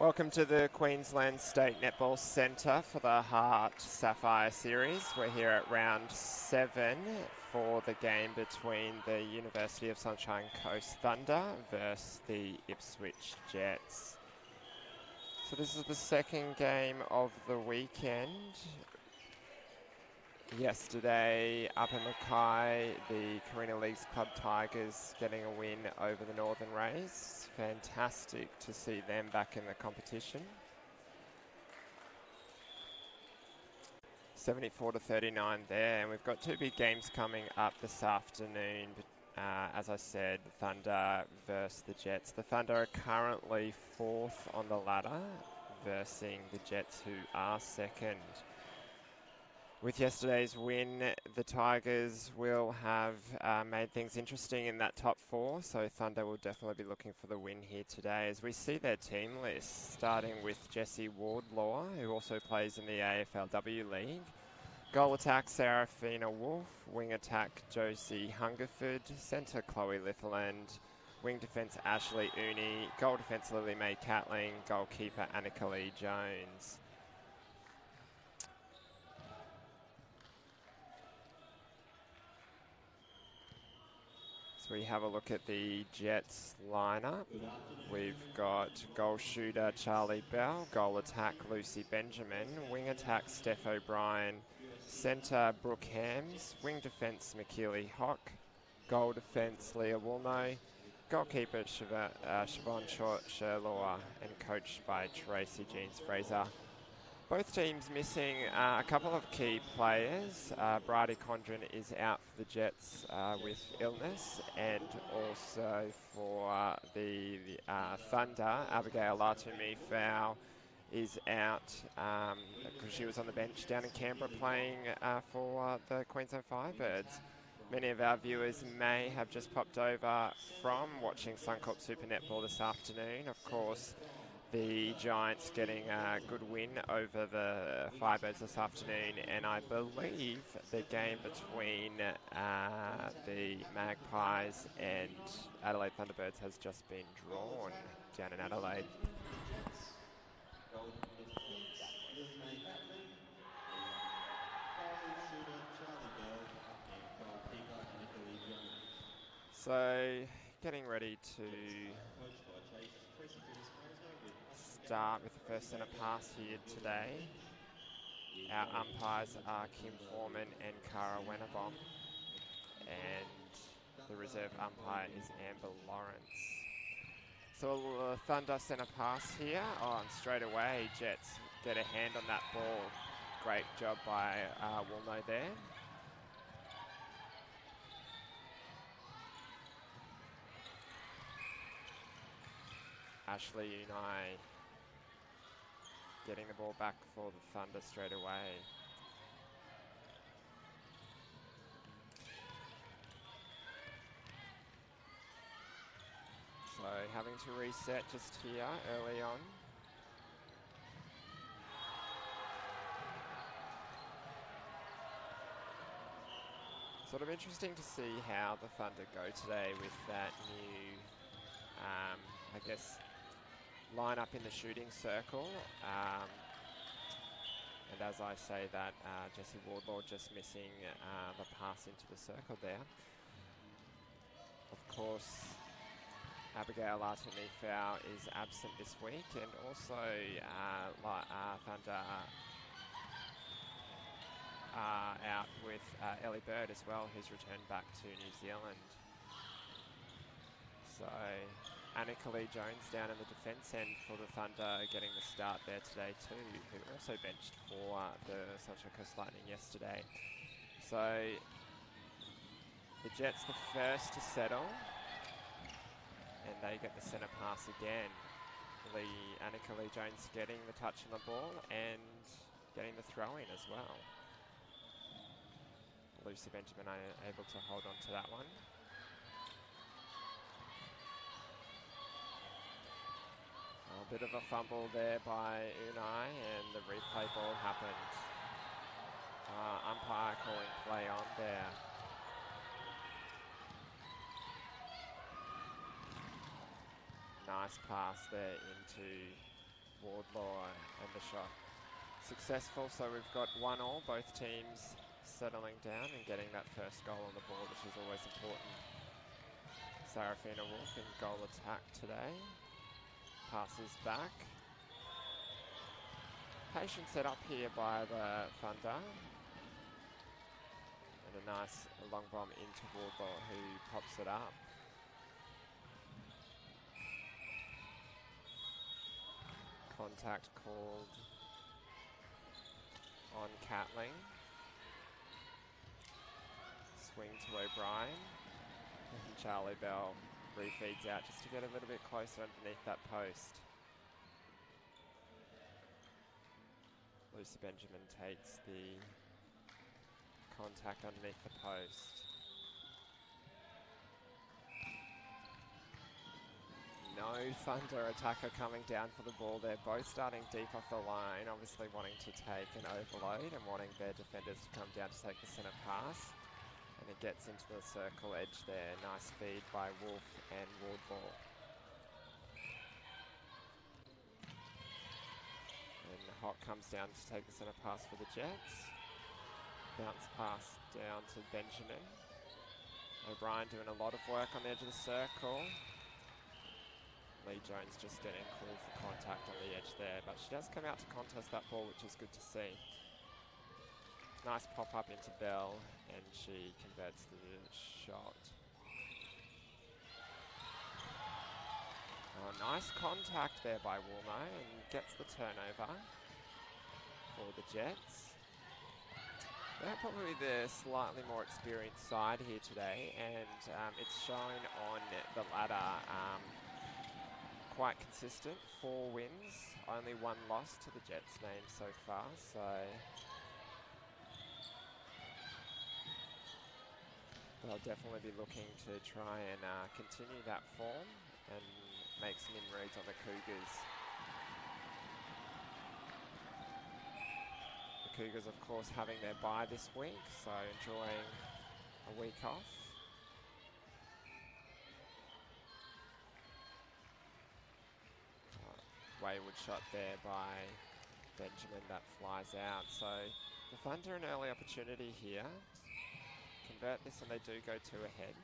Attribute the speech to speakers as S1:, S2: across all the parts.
S1: Welcome to the Queensland State Netball Centre for the HART Sapphire series. We're here at round 7 for the game between the University of Sunshine Coast Thunder versus the Ipswich Jets. So this is the second game of the weekend. Yesterday, up in Mackay, the Carina Leagues Club Tigers getting a win over the Northern Rays. Fantastic to see them back in the competition. 74-39 there, and we've got two big games coming up this afternoon. As I said, Thunder versus the Jets. The Thunder are currently 4th on the ladder versus the Jets, who are 2nd. With yesterday's win, the Tigers will have made things interesting in that top 4, so Thunder will definitely be looking for the win here today. As we see their team list, starting with Jessie Wardlaw, who also plays in the AFLW League. Goal attack, Serafina Wolf. Wing attack, Josie Hungerford. Centre, Chloe Litherland. Wing defence, Ashley Uni. Goal defence, Lily Mae Catling. Goalkeeper, Annika Lee Jones. So we have a look at the Jets lineup. We've got goal shooter Charlie Bell, goal attack Lucy Benjamin, wing attack Steph O'Brien, centre Brooke Hams, wing defence McKeely Hock, goal defence Leah Woolnough, goalkeeper Siobhan Sherlaw, and coached by Tracy Jeans Fraser. Both teams missing a couple of key players. Bridie Condren is out for the Jets with illness, and also for the Thunder, Abigail Latumi-Fau is out because she was on the bench down in Canberra playing for the Queensland Firebirds. Many of our viewers may have just popped over from watching Suncorp Super Netball this afternoon. Of course, the Giants getting a good win over the Firebirds this afternoon, and I believe the game between the Magpies and Adelaide Thunderbirds has just been drawn down in Adelaide. So, getting ready to start with the first centre pass here today. Our umpires are Kim Foreman and Cara Wennerbom, and the reserve umpire is Amber Lawrence. So the Thunder centre pass here. Oh, and straight away Jets get a hand on that ball. Great job by Woolnough there. Ashley Unai getting the ball back for the Thunder straight away. So having to reset just here early on. Sort of interesting to see how the Thunder go today with that new, I guess, line up in the shooting circle, and as I say that, Jessie Wardlaw just missing the pass into the circle there. Of course, Abigail Latumi-Fau is absent this week, and also Thunder out with Ellie Bird as well, who's returned back to New Zealand. So Annika Lee Jones down in the defence end for the Thunder, getting the start there today too, who also benched for the Sunshine Coast Lightning yesterday. So the Jets the first to settle, and they get the centre pass again. Annika Lee Jones getting the touch on the ball and getting the throw in as well. Lucy Benjamin able to hold on to that one. A bit of a fumble there by Unai, and the replay ball happened. Umpire calling play on there. Nice pass there into Wardlaw, and the shot successful. So we've got 1-1, both teams settling down and getting that first goal on the board, which is always important. Sarafina Wolf in goal attack today. Passes back. Patient set up here by the Thunder. And a nice long bomb into Wardlaw, who pops it up. Contact called on Catling. Swing to O'Brien. And Charlie Bell refeeds out just to get a little bit closer underneath that post. Lucy Benjamin takes the contact underneath the post. No Thunder attacker coming down for the ball. They're both starting deep off the line, obviously wanting to take an overload and wanting their defenders to come down to take the centre pass. And it gets into the circle edge there. Nice feed by Wolf and Wardlaw. And Hock comes down to take the centre pass for the Jets. Bounce pass down to Benjamin. O'Brien doing a lot of work on the edge of the circle. Lee Jones just getting called for contact on the edge there, but she does come out to contest that ball, which is good to see. Nice pop up into Bell, and she converts the shot. Oh, nice contact there by Woolno, and gets the turnover for the Jets. They're probably the slightly more experienced side here today, and it's shown on the ladder. Quite consistent, 4 wins, only 1 loss to the Jets' name so far, so they'll definitely be looking to try and continue that form and make some inroads on the Cougars. The Cougars, of course, having their bye this week, so enjoying a week off. Wayward shot there by Benjamin that flies out. So the Thunder an early opportunity here. Convert this and they do go 2 ahead.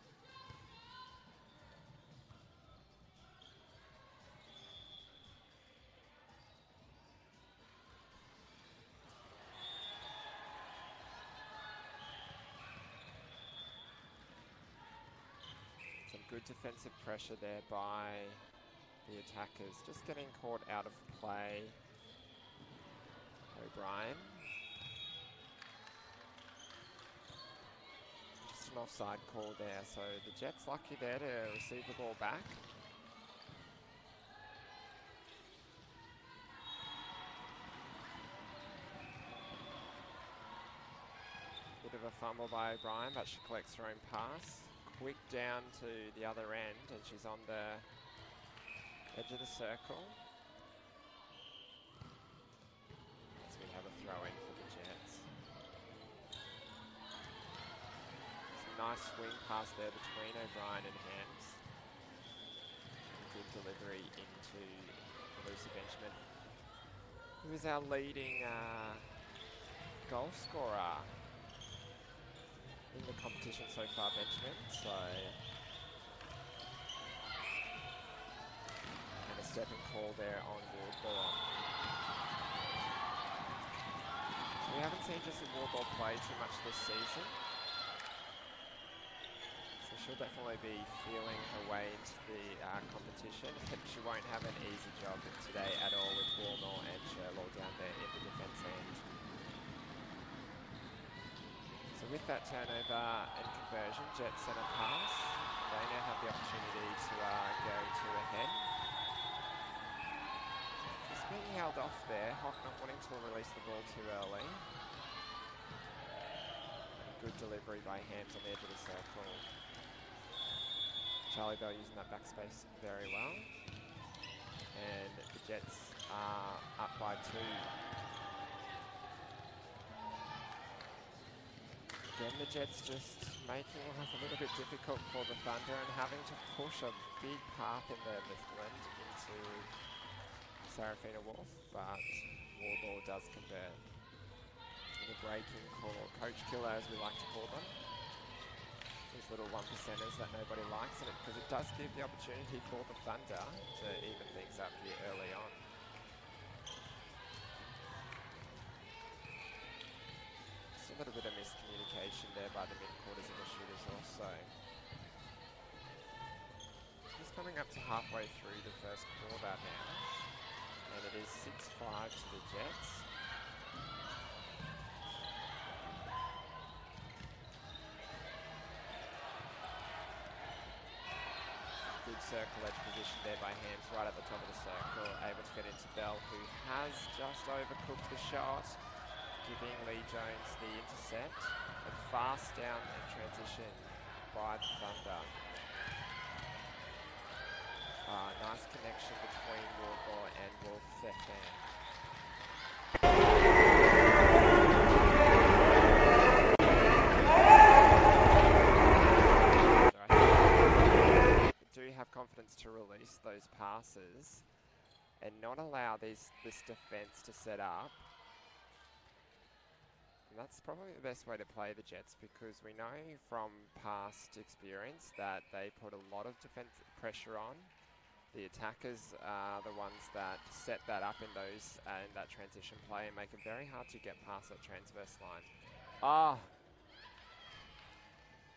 S1: Some good defensive pressure there by the attackers, just getting caught out of play. O'Brien. Just an offside call there, so the Jets lucky there to receive the ball back. Bit of a fumble by O'Brien, but she collects her own pass. Quick down to the other end, and she's on the edge of the circle. As we have a throw in for the Jets. Some nice swing pass there between O'Brien and Hams. Good delivery into Lucy Benjamin, who is our leading goal scorer in the competition so far, Benjamin. So stepping call there on Wardlaw. So we haven't seen Jessie Wardlaw play too much this season. So she'll definitely be feeling her way into the competition. She won't have an easy job today at all with Wardlaw and Sherlaw down there in the defence end. So with that turnover and conversion, Jets centre pass. They now have the opportunity to go 2 ahead. Being held off there, Hock not wanting to release the ball too early. Good delivery by Hams on the edge of the circle. Charlie Bell using that backspace very well. And the Jets are up by 2. Again, the Jets just making life a little bit difficult for the Thunder and having to push a big path in their midland into Serafina Wolf, but Wardlaw does convert. The breaking call, coach killer as we like to call them. These little 1%ers that nobody likes, and because it does give the opportunity for the Thunder to even things up here early on. Just a little bit of miscommunication there by the mid-quarters of the shooters also. Just coming up to halfway through the first quarter now, and it is 6-5 to the Jets. Good circle edge position there by Hams right at the top of the circle, able to get into Bell, who has just overcooked the shot, giving Lee Jones the intercept, and fast down in transition by the Thunder. Nice connection between Wardlaw and Wolf there. Have confidence to release those passes and not allow this defense to set up. And that's probably the best way to play the Jets, because we know from past experience that they put a lot of defensive pressure on. The attackers are the ones that set that up in that transition play and make it very hard to get past that transverse line.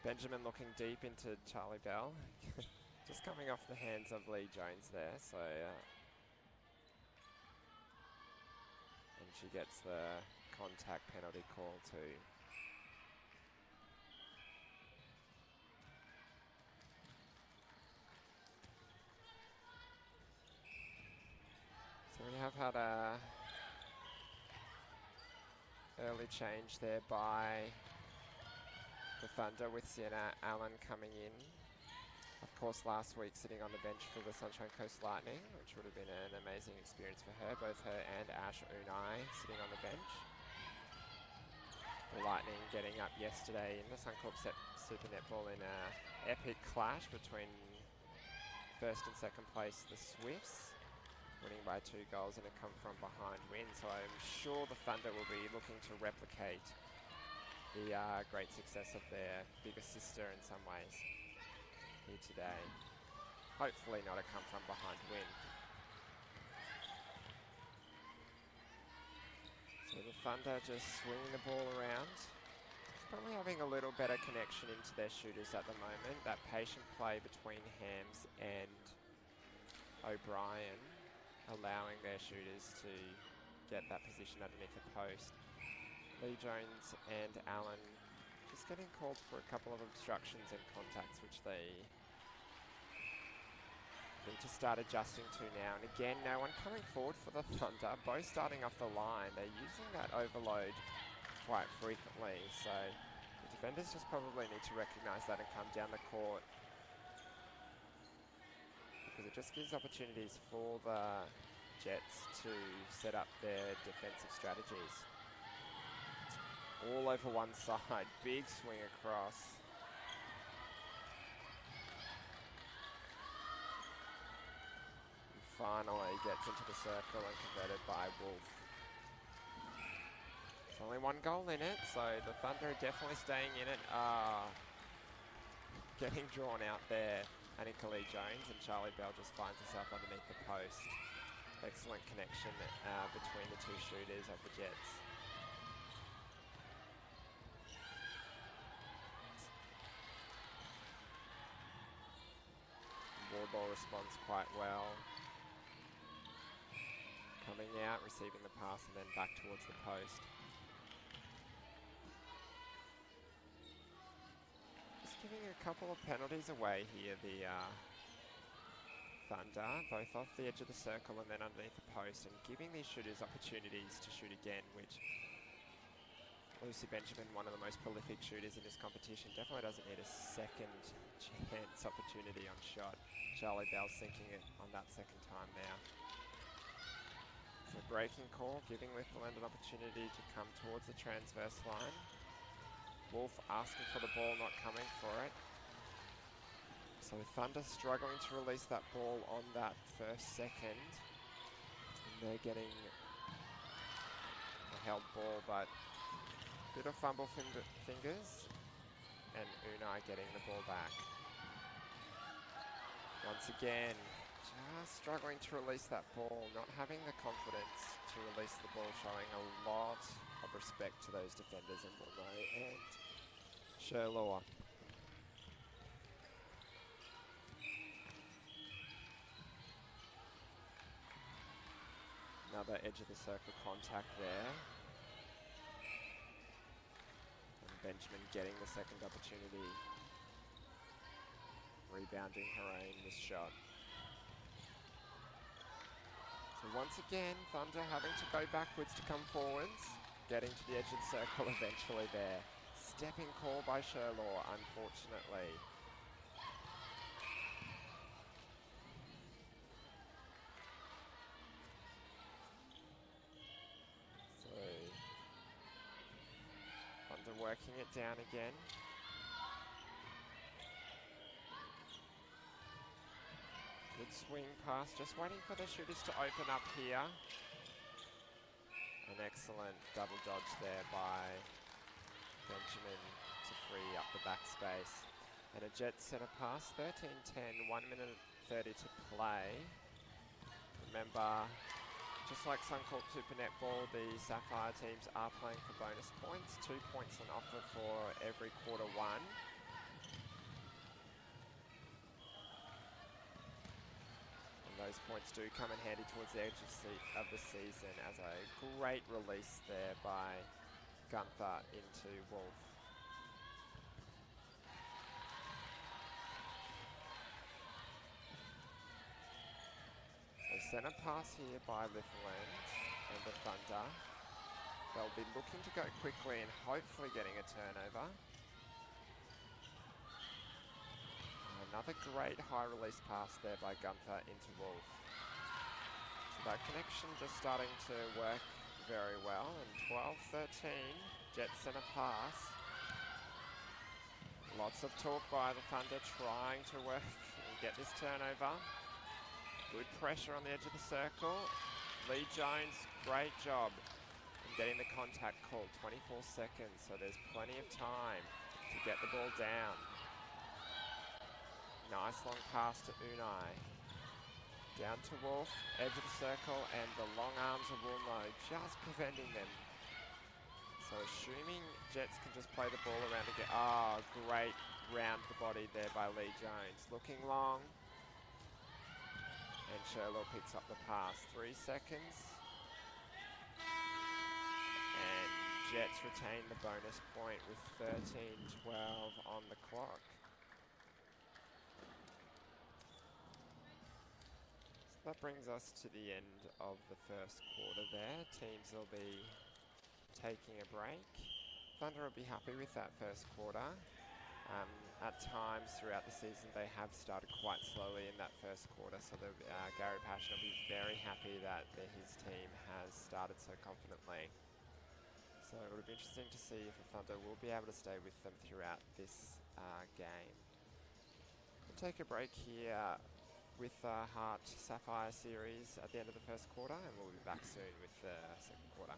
S1: Benjamin looking deep into Charlie Bell. Just coming off the hands of Lee Jones there, so and she gets the contact penalty call too. So we have had a early change there by the Thunder, with Sienna Allen coming in. Of course, last week sitting on the bench for the Sunshine Coast Lightning, which would have been an amazing experience for her. Both her and Ash Unai sitting on the bench. The Lightning getting up yesterday in the Suncorp Super Netball in an epic clash between first and second place, the Swifts, winning by 2 goals in a come-from-behind win. So I'm sure the Thunder will be looking to replicate the great success of their bigger sister in some ways here today. Hopefully not a come-from-behind win. So the Thunder just swinging the ball around. It's probably having a little better connection into their shooters at the moment. That patient play between Hams and O'Brien, allowing their shooters to get that position underneath the post. Lee Jones and Allen just getting called for a couple of obstructions and contacts, which they need to start adjusting to now. And again, no one coming forward for the Thunder, both starting off the line. They're using that overload quite frequently, so the defenders just probably need to recognise that and come down the court, because it just gives opportunities for the Jets to set up their defensive strategies. All over one side, big swing across. And finally gets into the circle and converted by Wolf. There's only 1 goal in it, so the Thunder are definitely staying in it. Getting drawn out there. Annika Lee Jones, and Charlie Bell just finds herself underneath the post. Excellent connection between the 2 shooters of the Jets. Wardlaw responds quite well. Coming out, receiving the pass, and then back towards the post. Just giving a couple of penalties away here, the Thunder, both off the edge of the circle and then underneath the post, and giving these shooters opportunities to shoot again, which Lucy Benjamin, one of the most prolific shooters in this competition, definitely doesn't need a second chance opportunity on shot. Charlie Bell sinking it on that second time now. So breaking call, giving Litherland an opportunity to come towards the transverse line. Wolf asking for the ball, not coming for it. So Thunder struggling to release that ball on that first second. They're getting a held ball, but bit of fumble fingers, and Unai getting the ball back. Once again, just struggling to release that ball, not having the confidence to release the ball, showing a lot of respect to those defenders in Woolno and Sherlaw. Another edge of the circle contact there. And Benjamin getting the second opportunity. Rebounding Harain, missed shot. So once again, Thunder having to go backwards to come forwards. Getting to the edge of the circle eventually there. Stepping call by Sherlaw, unfortunately. So Thunder working it down again. Good swing pass, just waiting for the shooters to open up here. An excellent double dodge there by Benjamin to free up the backspace. And a Jet centre pass, 13-10, 1 minute 30 to play. Remember, just like Suncorp Super Netball, the Sapphire teams are playing for bonus points. 2 points on offer for every quarter one. Those points do come in handy towards the edge of the season as a great release there by Gunther into Wolf. So centre pass here by Litherland and the Thunder. They'll be looking to go quickly and hopefully getting a turnover. Another great high release pass there by Gunther into Wolf. So that connection just starting to work very well. And 12-13, Jet centre pass. Lots of talk by the Thunder trying to work and get this turnover. Good pressure on the edge of the circle. Lee Jones, great job in getting the contact called. 24 seconds, so there's plenty of time to get the ball down. Nice long pass to Unai. Down to Wolf, edge of the circle, and the long arms of Woolno just preventing them. So assuming Jets can just play the ball around again. Ah, great round the body there by Lee Jones. Looking long. And Sherlaw picks up the pass. 3 seconds. And Jets retain the bonus point with 13-12 on the clock. That brings us to the end of the first quarter there. Teams will be taking a break. Thunder will be happy with that first quarter. At times throughout the season, they have started quite slowly in that first quarter, so Gary Passion will be very happy that his team has started so confidently. So it will be interesting to see if the Thunder will be able to stay with them throughout this game. We'll take a break here with HART Sapphire series at the end of the first quarter, and we'll be back soon with the second quarter.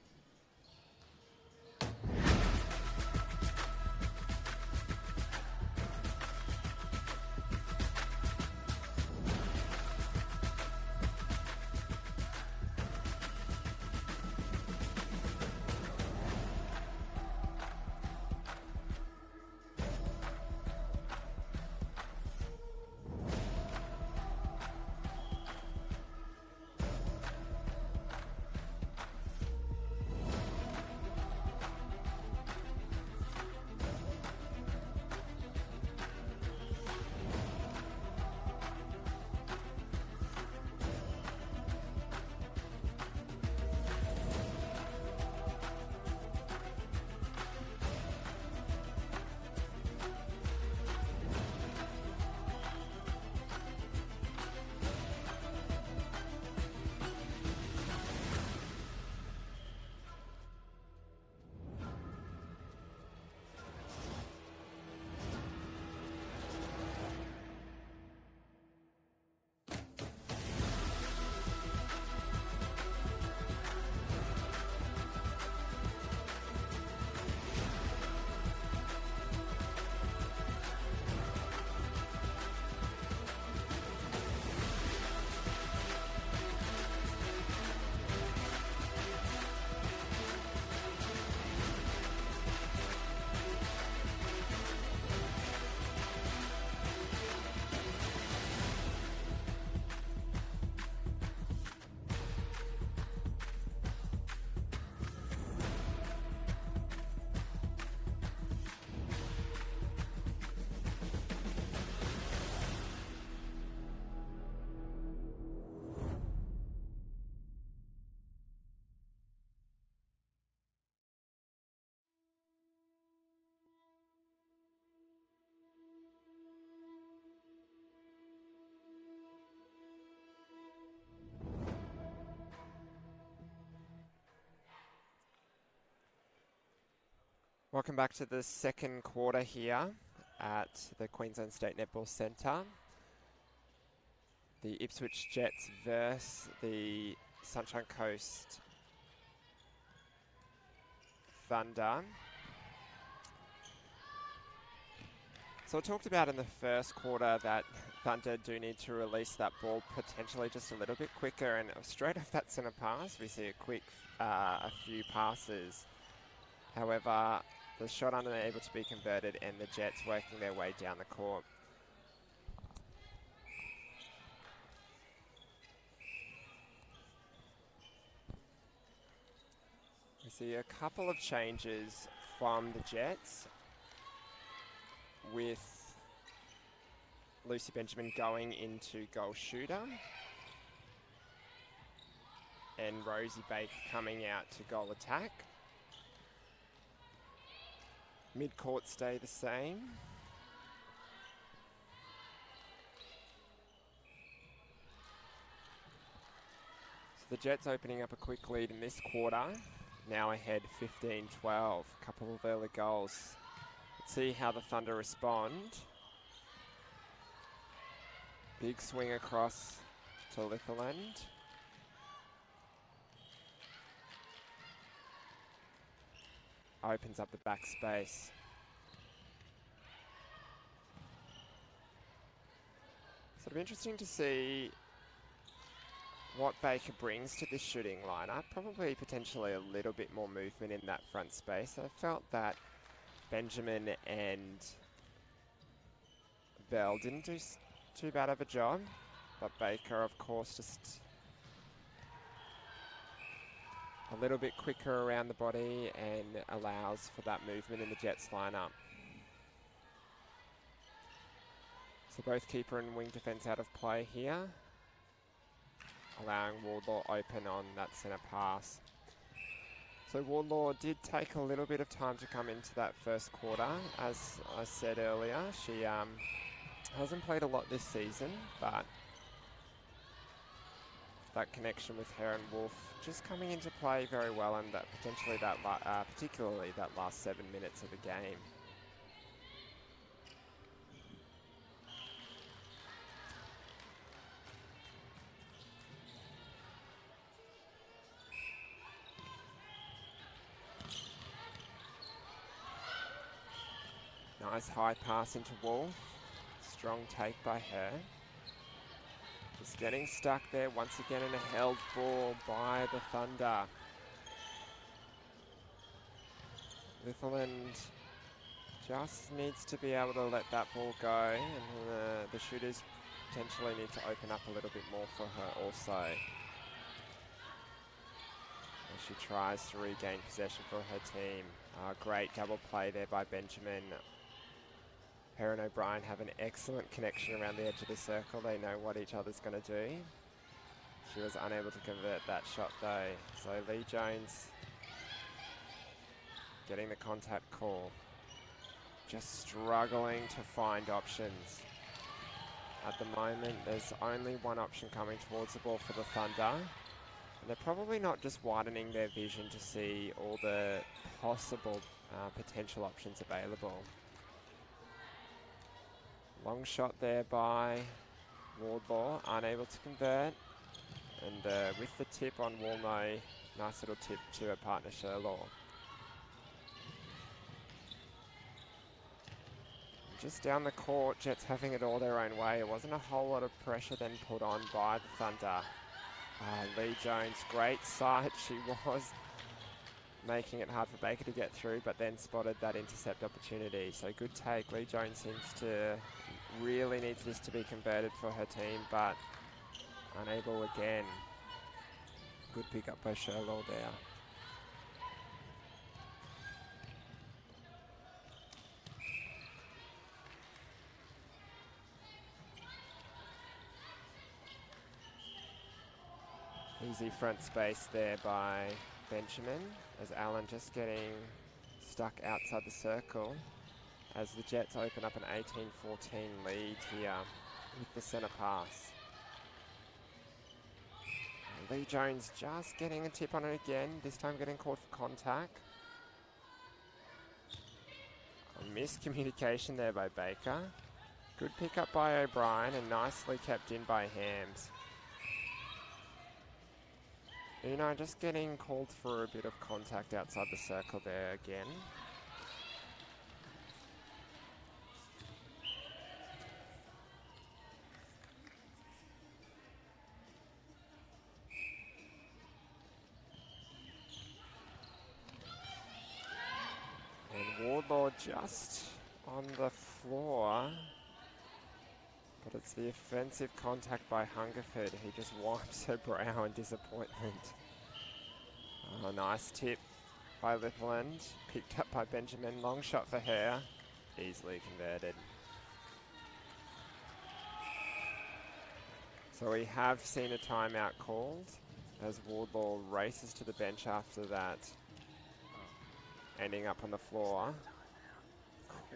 S1: Welcome back to the second quarter here at the Queensland State Netball Centre. The Ipswich Jets versus the Sunshine Coast Thunder. So I talked about in the first quarter that Thunder do need to release that ball potentially just a little bit quicker, and straight off that centre pass we see a few passes. However, the shot unable to be converted and the Jets working their way down the court. We see a couple of changes from the Jets, with Lucy Benjamin going into goal shooter and Rosie Baker coming out to goal attack. Mid-court stay the same. So the Jets opening up a quick lead in this quarter, now ahead 15-12, a couple of early goals. Let's see how the Thunder respond. Big swing across to Litherland. Opens up the back space. So it'll be interesting to see what Baker brings to this shooting lineup. Probably potentially a little bit more movement in that front space. I felt that Benjamin and Bell didn't do too bad of a job, but Baker, of course, just a little bit quicker around the body and allows for that movement in the Jets lineup. So both keeper and wing defense out of play here, allowing Wardlaw open on that centre pass. So Wardlaw did take a little bit of time to come into that first quarter. As I said earlier, she hasn't played a lot this season, but that connection with her and Wolf just coming into play very well, and that potentially that particularly that last 7 minutes of the game. Nice high pass into Wolf. Strong take by her. Just getting stuck there once again in a held ball by the Thunder. Litherland just needs to be able to let that ball go, and the shooters potentially need to open up a little bit more for her also, as she tries to regain possession for her team. Great double play there by Benjamin. Her and O'Brien have an excellent connection around the edge of the circle. They know what each other's going to do. She was unable to convert that shot though. So Lee Jones getting the contact call. Just struggling to find options. At the moment, there's only one option coming towards the ball for the Thunder. And they're probably not just widening their vision to see all the possible potential options available. Long shot there by Wardlaw, unable to convert. And with the tip on Walno, nice little tip to her partner Sherlaw. Just down the court, Jets having it all their own way. It wasn't a whole lot of pressure then put on by the Thunder. Lee Jones, great sight. She was making it hard for Baker to get through, but then spotted that intercept opportunity. So good take. Lee Jones really needs this to be converted for her team, but unable again. Good pick up by Sherlaw there. Easy front space there by Benjamin, as Allen just getting stuck outside the circle, as the Jets open up an 18-14 lead here with the centre pass. Lee Jones just getting a tip on it again, this time getting called for contact. Miscommunication there by Baker. Good pick up by O'Brien and nicely kept in by Hams. Just getting called for a bit of contact outside the circle there again. And Wardlaw just on the floor. But it's the offensive contact by Hungerford. He just wipes her brow in disappointment. Oh, nice tip by Littleland. Picked up by Benjamin. Long shot for her. Easily converted. So we have seen a timeout called as Wardlaw races to the bench after that. Ending up on the floor.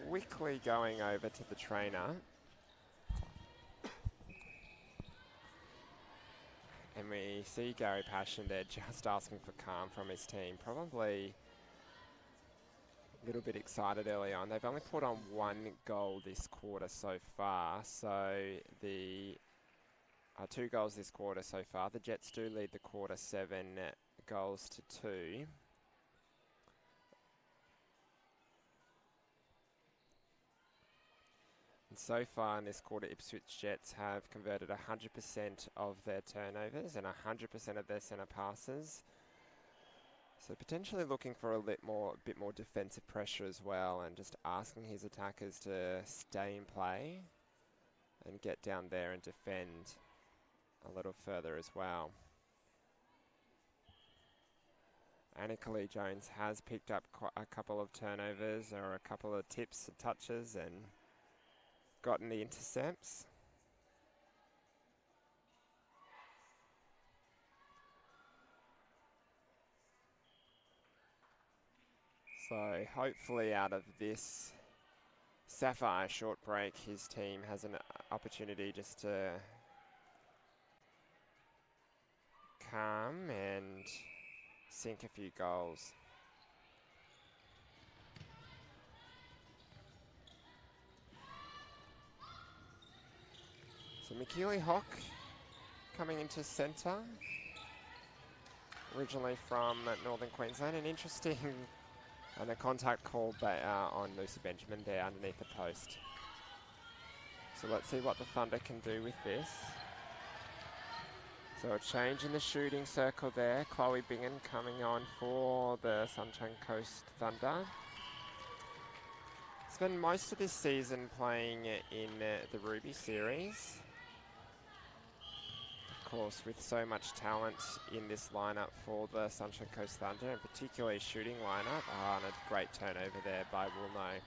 S1: Quickly going over to the trainer. And we see Gary Passion there just asking for calm from his team. Probably a little bit excited early on. They've only put on 1 goal this quarter so far. So the 2 goals this quarter so far. The Jets do lead the quarter 7 goals to 2. And so far in this quarter, Ipswich Jets have converted 100% of their turnovers and 100% of their centre passes. So potentially looking for a bit more defensive pressure as well, and just asking his attackers to stay in play and get down there and defend a little further as well. Annika Lee-Jones has picked up a couple of turnovers or a couple of tips and touches and gotten the intercepts. So hopefully out of this Sapphire short break, his team has an opportunity just to calm and sink a few goals. So McKeely Hock coming into centre, originally from Northern Queensland. An interesting and a contact call on Lucy Benjamin there underneath the post. So let's see what the Thunder can do with this. So a change in the shooting circle there. Chloe Bingham coming on for the Sunshine Coast Thunder. Spent most of this season playing in the Ruby series. Of course, with so much talent in this lineup for the Sunshine Coast Thunder, and particularly shooting lineup. And a great turnover there by Woolnough.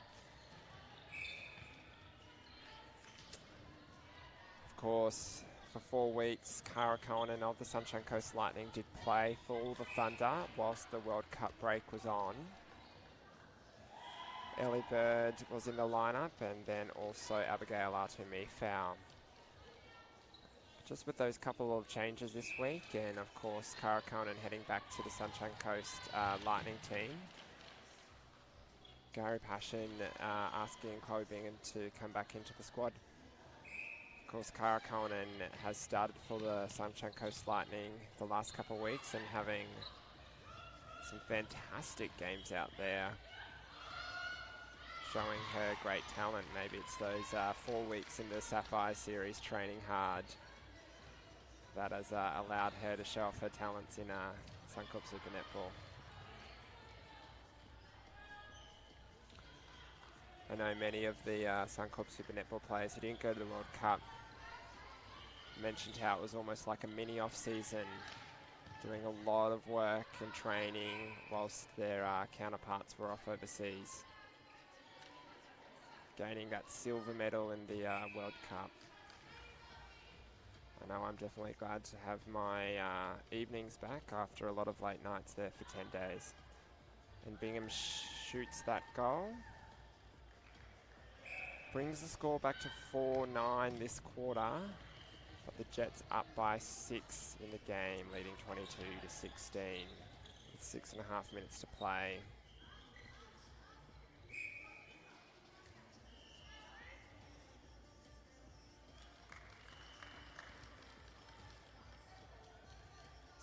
S1: Of course, for 4 weeks, Cara Conan of the Sunshine Coast Lightning did play for the Thunder whilst the World Cup break was on. Ellie Bird was in the lineup, and then also Abigail Artumifau. Just with those couple of changes this week, and of course Cara Conan heading back to the Sunshine Coast Lightning team. Gary Passion asking Chloe Bingham to come back into the squad. Of course, Cara Conan has started for the Sunshine Coast Lightning the last couple of weeks and having some fantastic games out there, showing her great talent. Maybe it's those 4 weeks in the Sapphire series training hard that has allowed her to show off her talents in Suncorp Super Netball. I know many of the Suncorp Super Netball players who didn't go to the World Cup mentioned how it was almost like a mini off-season, doing a lot of work and training whilst their counterparts were off overseas, gaining that silver medal in the World Cup. I know I'm definitely glad to have my evenings back after a lot of late nights there for 10 days. And Bingham shoots that goal. Brings the score back to 4-9 this quarter. But the Jets up by 6 in the game, leading 22-16 with 6.5 minutes to play.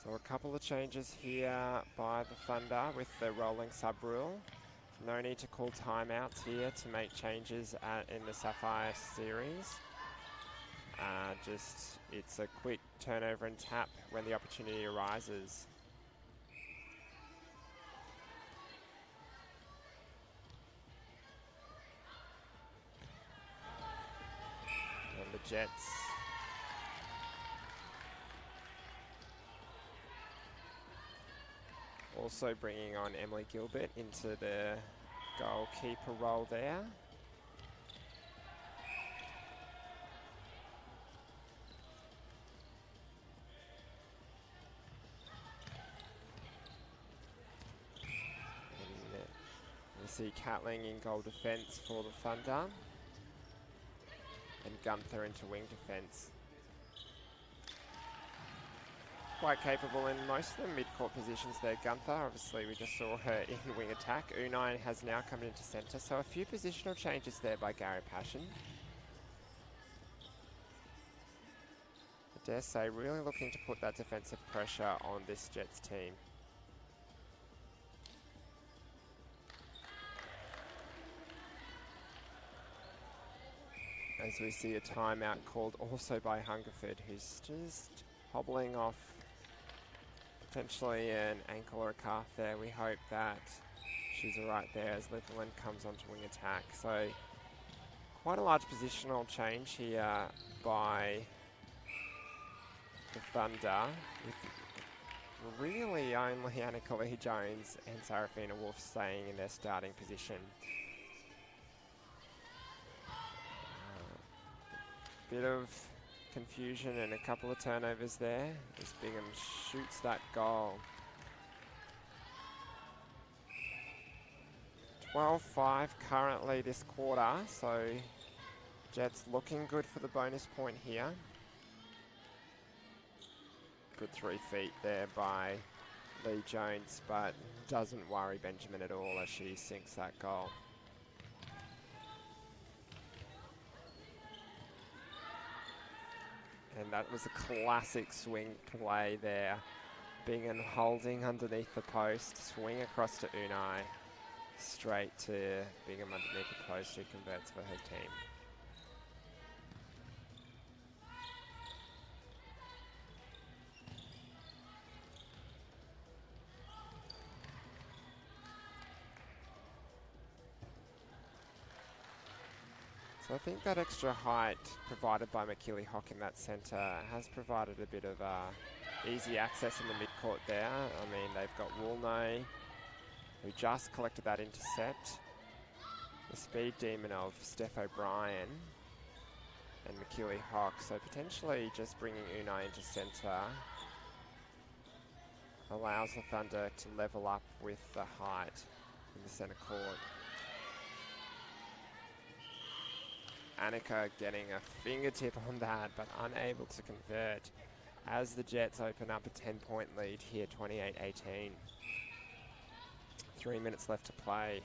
S1: So a couple of changes here by the Thunder with the rolling sub rule. No need to call timeouts here to make changes in the Sapphire series. It's a quick turnover and tap when the opportunity arises. And the Jets also bringing on Emily Gilbert into the goalkeeper role there. We see Catling in goal defence for the Thunder. And Gunther into wing defence. Quite capable in most of the mid-court positions there, Gunther. Obviously, we just saw her in wing attack. Unai has now come into centre, so a few positional changes there by Gary Passion. I dare say, really looking to put that defensive pressure on this Jets team. As we see a timeout called also by Hungerford, who's just hobbling off potentially an ankle or a calf there. We hope that she's all right there as Litherland comes onto wing attack. So quite a large positional change here by the Thunder, with really only Annika Lee-Jones and Sarafina Wolf staying in their starting position. Bit of confusion and a couple of turnovers there as Bingham shoots that goal. 12-5 currently this quarter, so Jets looking good for the bonus point here. Good 3 feet there by Lee-Jones, but doesn't worry Benjamin at all as she sinks that goal. And that was a classic swing play there. Bingham holding underneath the post, swing across to Unai, straight to Bingham underneath the post, who converts for her team. So I think that extra height provided by McKillie Hock in that centre has provided a bit of easy access in the mid-court there. I mean, they've got Woolnough, who just collected that intercept. The speed demon of Steph O'Brien and McKillie Hock. So potentially just bringing Unai into centre allows the Thunder to level up with the height in the centre court. Annika getting a fingertip on that, but unable to convert as the Jets open up a 10-point lead here, 28-18. 3 minutes left to play.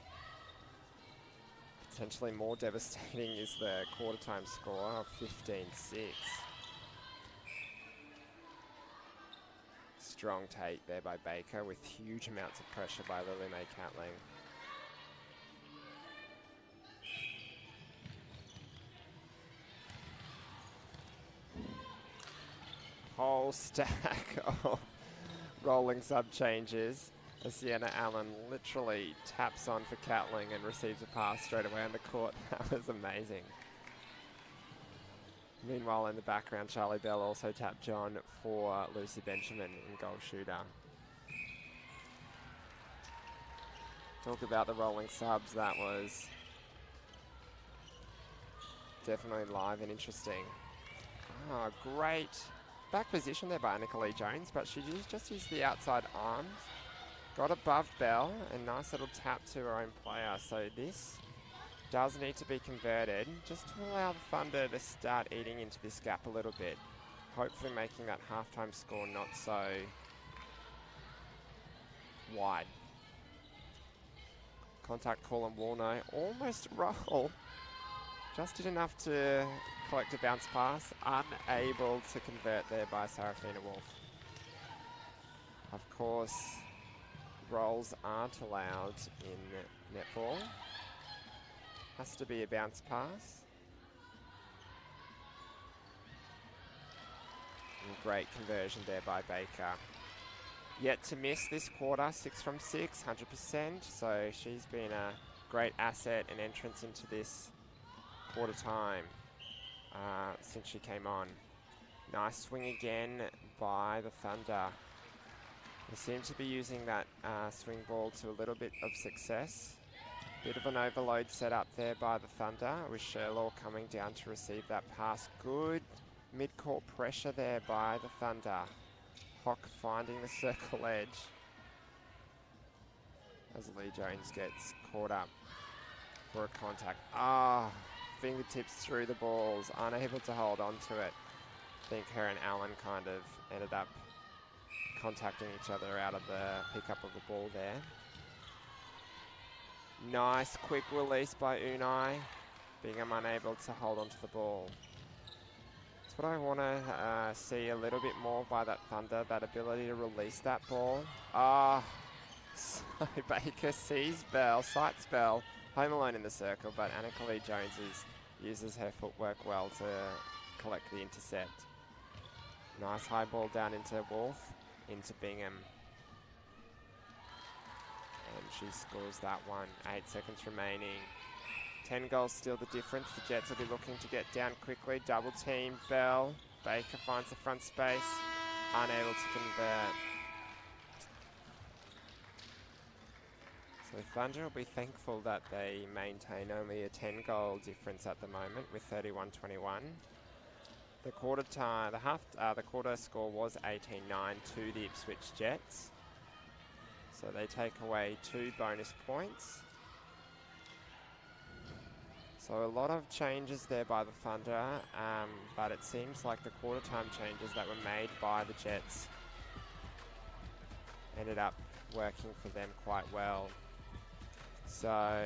S1: Potentially more devastating is the quarter time score of 15-6. Strong take there by Baker with huge amounts of pressure by Lily Mae Catling. Whole stack of rolling sub changes as Sienna Allen literally taps on for Catling and receives a pass straight away on the court. That was amazing. Meanwhile, in the background, Charlie Bell also tapped John for Lucy Benjamin in goal shooter. Talk about the rolling subs. That was definitely live and interesting. Oh, great back position there by Annika Lee-Jones, but she just used the outside arms, got above Bell, and nice little tap to her own player. So this does need to be converted just to allow the Thunder to start eating into this gap a little bit, hopefully making that halftime score not so wide. Contact call on Woolnough, almost roll. Just did enough to collect a bounce pass, unable to convert there by Sarafina Wolf. Of course, rolls aren't allowed in netball. Has to be a bounce pass. And great conversion there by Baker. Yet to miss this quarter, 6 from 6, 100%. So she's been a great asset and entrance into this quarter time since she came on. Nice swing again by the Thunder. They seem to be using that swing ball to a little bit of success. Bit of an overload set up there by the Thunder, with Sherlaw coming down to receive that pass. Good mid-court pressure there by the Thunder. Hock finding the circle edge as Lee Jones gets caught up for a contact. Fingertips through the balls, unable to hold on to it. I think her and Allen kind of ended up contacting each other out of the pickup of the ball there. Nice quick release by Unai. Bingham unable to hold on to the ball. That's what I want to see a little bit more by that Thunder, that ability to release that ball. So Baker sees Bell, sights Bell, home alone in the circle, but Annika Lee Jones uses her footwork well to collect the intercept. Nice high ball down into Wolf, into Bingham. And she scores that one. 8 seconds remaining. 10 goals still the difference. The Jets will be looking to get down quickly. Double team, Bell. Baker finds the front space. Unable to convert. So Thunder will be thankful that they maintain only a 10-goal difference at the moment with 31-21. The quarter time, the quarter score was 18-9 to the Ipswich Jets. So they take away 2 bonus points. So a lot of changes there by the Thunder, but it seems like the quarter time changes that were made by the Jets ended up working for them quite well. So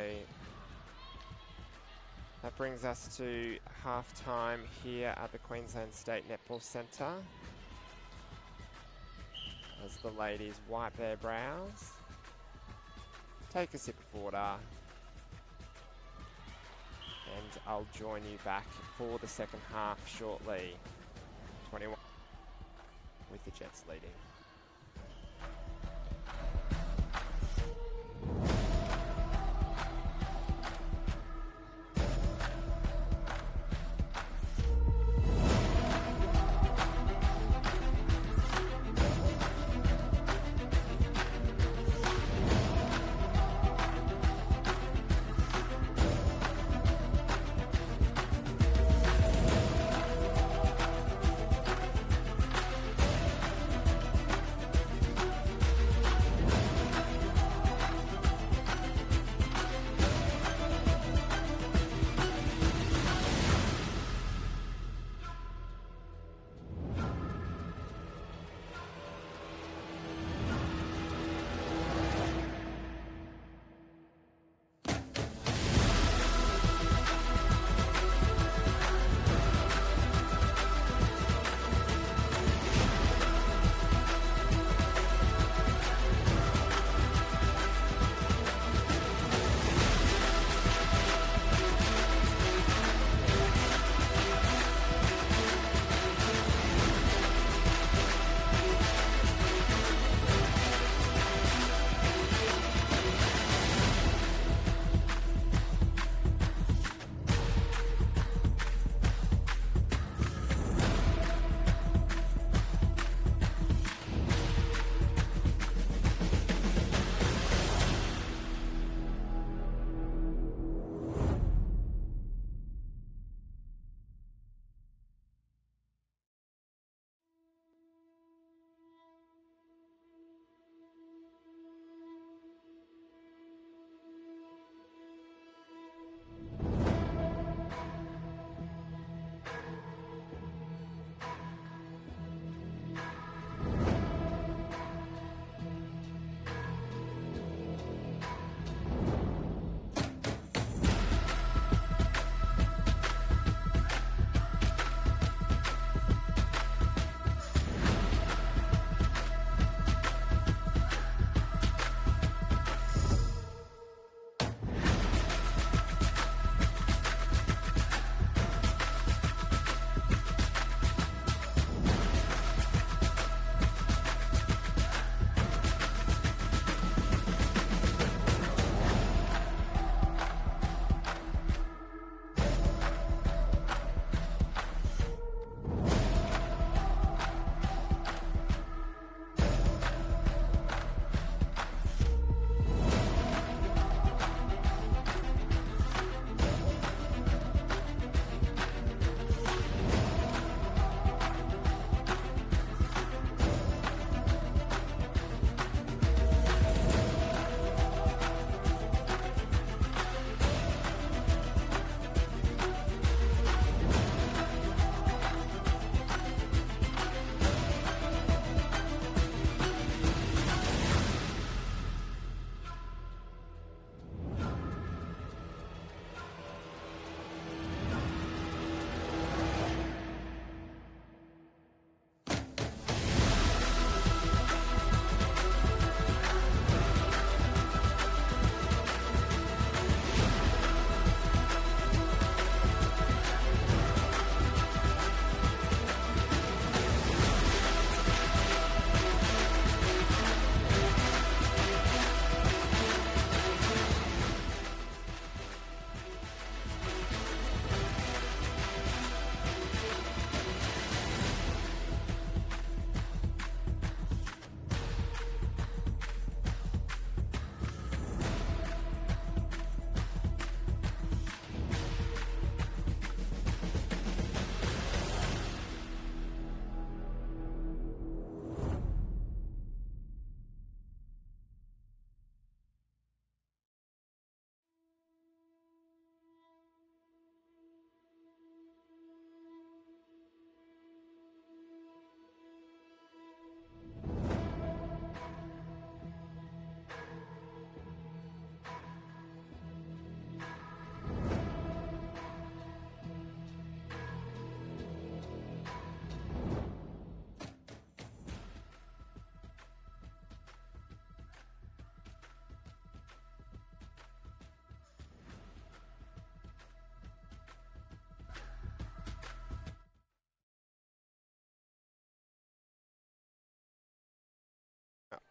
S1: that brings us to half-time here at the Queensland State Netball Centre, as the ladies wipe their brows, take a sip of water, and I'll join you back for the second half shortly. 21 with the Jets leading.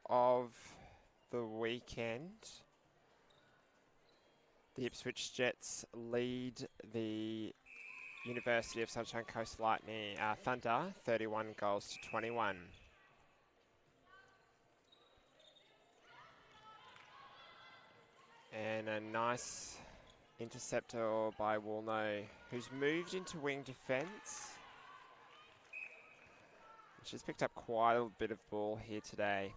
S1: of the weekend. The Ipswich Jets lead the University of Sunshine Coast Lightning Thunder 31 goals to 21. And a nice interceptor by Woolno, who's moved into wing defence. She's picked up quite a bit of ball here today.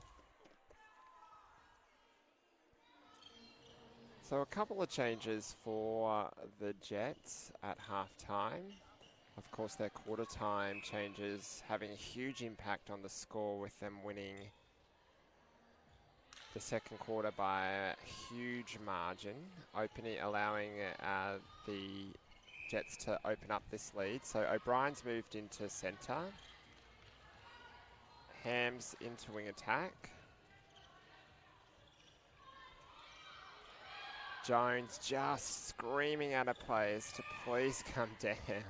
S1: So a couple of changes for the Jets at half-time. Of course, their quarter-time changes having a huge impact on the score, with them winning the second quarter by a huge margin, allowing the Jets to open up this lead. So O'Brien's moved into centre. Ham's into wing attack. Jones just screaming at her players to please come down.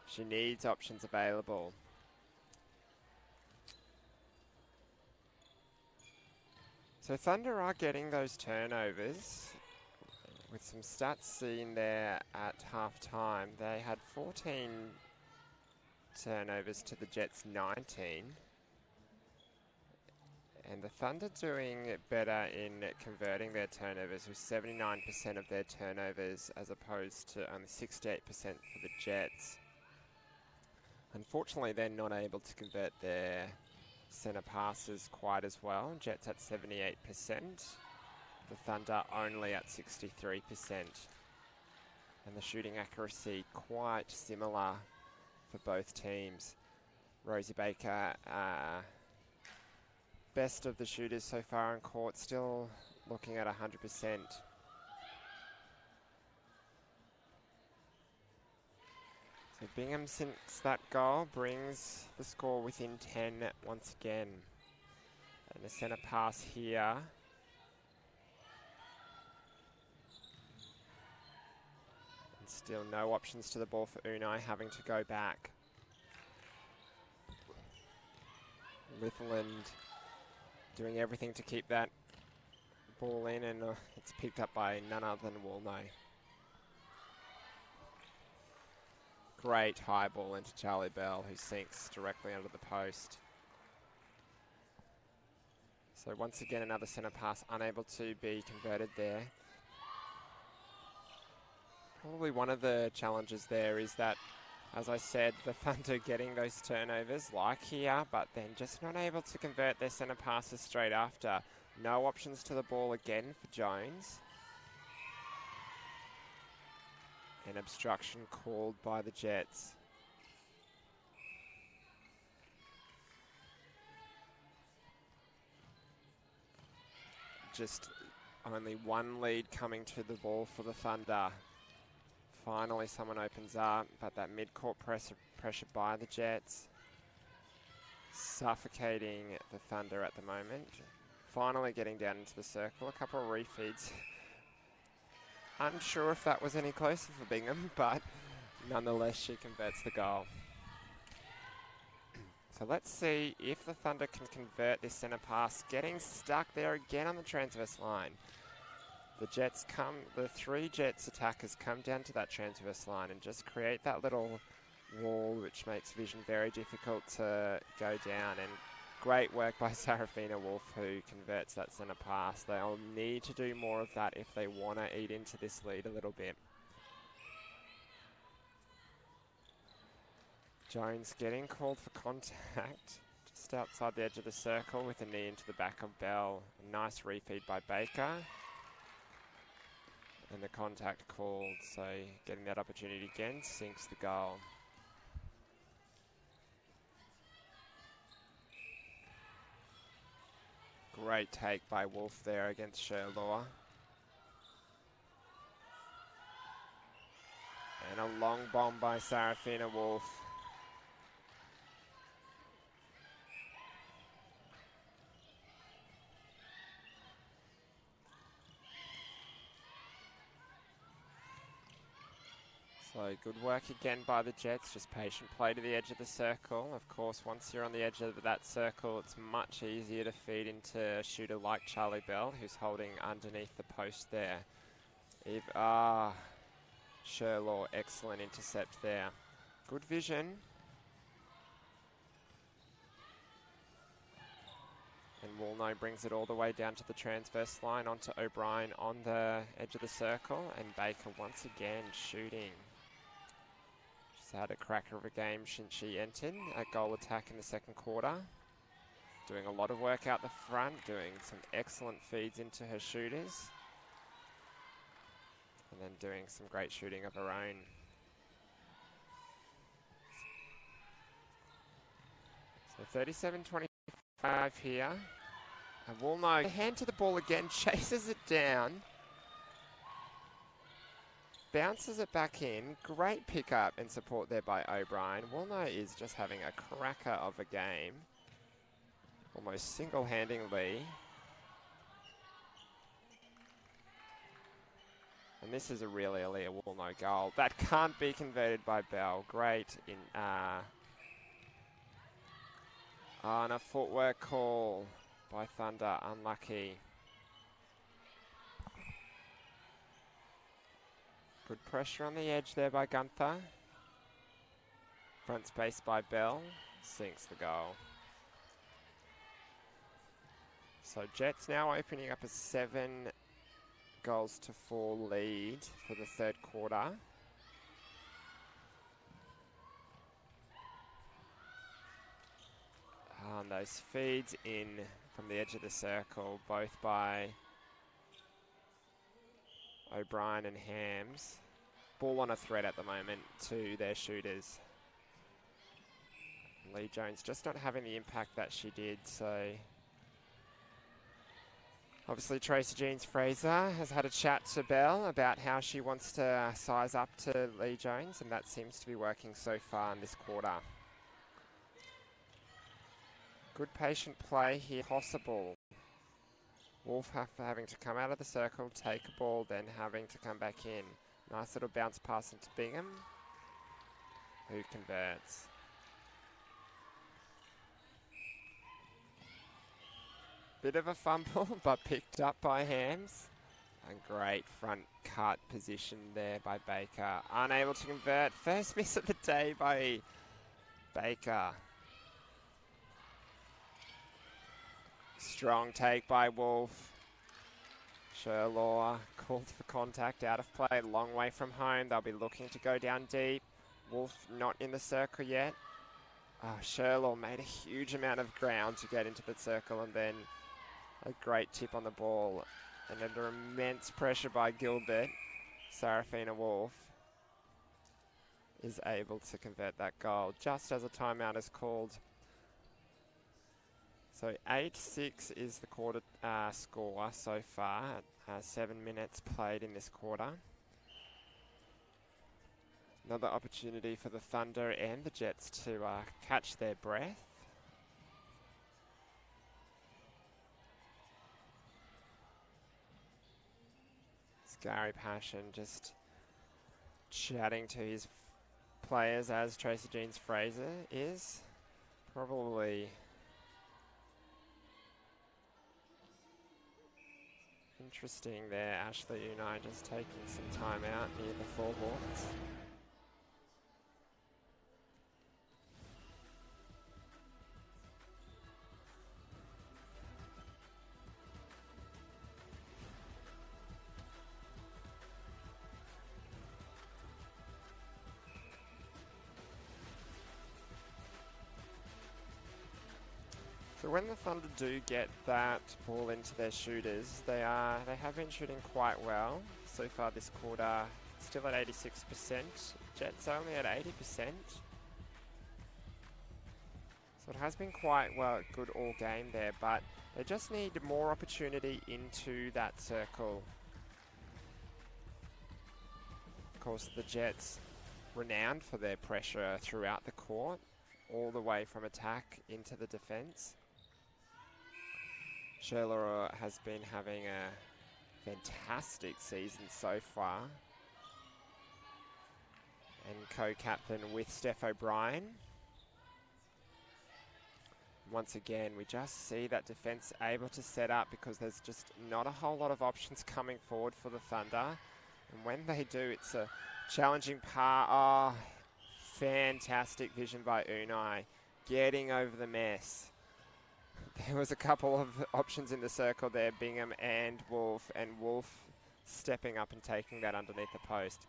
S1: She needs options available. So Thunder are getting those turnovers. With some stats seen there at half-time, they had 14 turnovers to the Jets' 19. And the Thunder doing better in converting their turnovers, with 79% of their turnovers as opposed to only 68% for the Jets. Unfortunately, they're not able to convert their centre passes quite as well. Jets at 78%, the Thunder only at 63%. And the shooting accuracy quite similar for both teams. Rosie Baker, best of the shooters so far in court, still looking at 100%. So Bingham, since that goal, brings the score within 10 once again. And a centre pass here. And still no options to the ball for Unai, having to go back. Litherland doing everything to keep that ball in, and it's picked up by none other than Woolno. Great high ball into Charlie Bell, who sinks directly under the post. So once again, another centre pass unable to be converted there. Probably one of the challenges there is that, as I said, the Thunder getting those turnovers like here, but then just not able to convert their centre passes straight after. No options to the ball again for Jones. An obstruction called by the Jets. Just only one lead coming to the ball for the Thunder. Finally someone opens up, but that mid-court pressure by the Jets, suffocating the Thunder at the moment. Finally getting down into the circle, a couple of refeeds. Unsure if that was any closer for Bingham, but nonetheless she converts the goal. So let's see if the Thunder can convert this centre pass, getting stuck there again on the transverse line. The three Jets attackers come down to that transverse line and just create that little wall, which makes vision very difficult to go down. And great work by Sarafina Wolf, who converts that centre pass. They'll need to do more of that if they want to eat into this lead a little bit. Jones getting called for contact just outside the edge of the circle with a knee into the back of Bell. A nice refeed by Baker. And the contact called, so getting that opportunity again, sinks the goal. Great take by Wolf there against Sherlaw. And a long bomb by Sarafina Wolf. So So good work again by the Jets, just patient play to the edge of the circle. Of course, once you're on the edge of that circle, it's much easier to feed into a shooter like Charlie Bell, who's holding underneath the post there. Sherlaw, excellent intercept there. Good vision. And Woolnough brings it all the way down to the transverse line onto O'Brien on the edge of the circle. And Baker once again shooting. She's had a cracker of a game since she entered at goal attack in the second quarter. Doing a lot of work out the front, doing some excellent feeds into her shooters. And then doing some great shooting of her own. So 37-25 here. And Woolnough, hand to the ball again, chases it down. Bounces it back in. Great pickup and support there by O'Brien. Woolnough is just having a cracker of a game. Almost single-handedly. And this is a really Aaliyah Woolnough goal. That can't be converted by Bell. Great in and a footwork call by Thunder. Unlucky. Good pressure on the edge there by Gunther. Front space by Bell. Sinks the goal. So Jets now opening up a 7-4 lead for the third quarter. And those feeds in from the edge of the circle, both by O'Brien and Hams. Ball on a thread at the moment to their shooters. Lee Jones just not having the impact that she did, so obviously Tracy Jeans-Fraser has had a chat to Bell about how she wants to size up to Lee Jones, and that seems to be working so far in this quarter. Good patient play here possible. Wolf having to come out of the circle, take a ball, then having to come back in. Nice little bounce pass into Bingham, who converts. Bit of a fumble, but picked up by Hams. And great front cut position there by Baker. Unable to convert. First miss of the day by Baker. Strong take by Wolf. Sherlaw called for contact, out of play, long way from home. They'll be looking to go down deep. Wolf not in the circle yet. Sherlaw made a huge amount of ground to get into the circle, and then a great tip on the ball. And under immense pressure by Gilbert, Sarafina Wolf is able to convert that goal just as a timeout is called. So 8-6 is the quarter score so far. 7 minutes played in this quarter. Another opportunity for the Thunder and the Jets to catch their breath. Gary Passion just chatting to his players as Tracy Jeans-Fraser is. Probably interesting there, Ashley Unai just taking some time out near the floorboards. So when the Thunder do get that ball into their shooters, they have been shooting quite well so far this quarter. Still at 86%. Jets only at 80%. So it has been quite good all game there, but they just need more opportunity into that circle. Of course, the Jets renowned for their pressure throughout the court, all the way from attack into the defense. Sherlaw has been having a fantastic season so far. and co-captain with Steph O'Brien. Once again, we just see that defense able to set up because there's just not a whole lot of options coming forward for the Thunder. And when they do, it's a challenging par. Oh, fantastic vision by Unai, getting over the mess. There was a couple of options in the circle there, Bingham and Wolf stepping up and taking that underneath the post.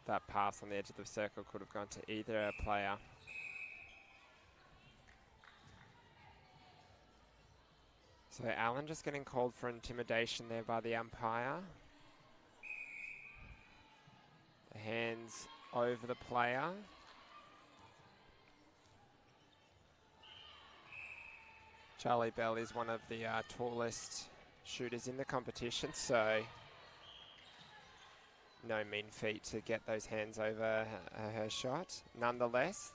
S1: That pass on the edge of the circle could have gone to either player. So Allen just getting called for intimidation there by the umpire. The hands over the player. Charlie Bell is one of the tallest shooters in the competition, so no mean feat to get those hands over her shot. Nonetheless,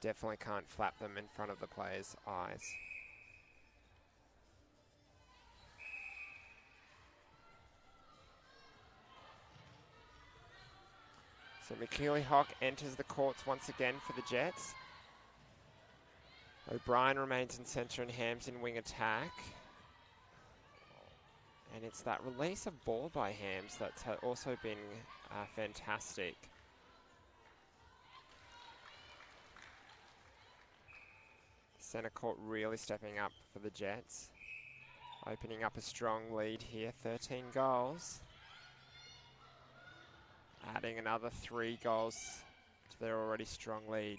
S1: definitely can't flap them in front of the player's eyes. So McKinley Hock enters the courts once again for the Jets. O'Brien remains in centre and Hams in wing attack. And it's that release of ball by Hams that's also been fantastic. Centre court really stepping up for the Jets. Opening up a strong lead here, 13 goals. Adding another 3 goals to their already strong lead.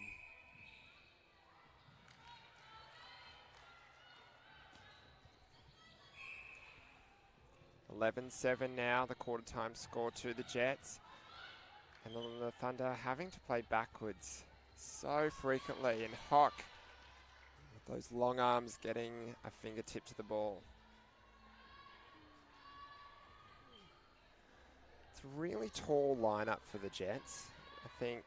S1: (11-7) now, the quarter time score to the Jets. And the Thunder having to play backwards so frequently. And Hock, with those long arms, getting a fingertip to the ball. It's a really tall lineup for the Jets. I think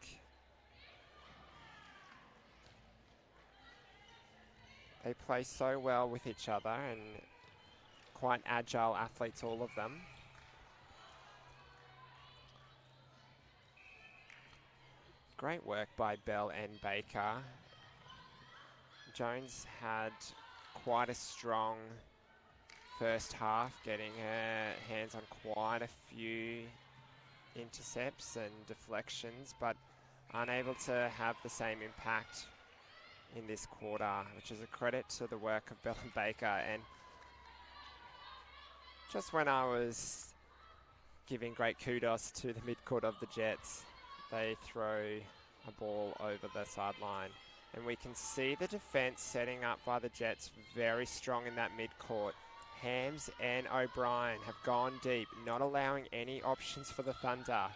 S1: they play so well with each other and quite agile athletes, all of them. Great work by Bell and Baker. Jones had quite a strong first half, getting her hands on quite a few intercepts and deflections, but unable to have the same impact in this quarter, which is a credit to the work of Bell and Baker. And just when I was giving great kudos to the midcourt of the Jets, they throw a ball over the sideline. And we can see the defense setting up by the Jets very strong in that midcourt. Hams and O'Brien have gone deep, not allowing any options for the Thunder.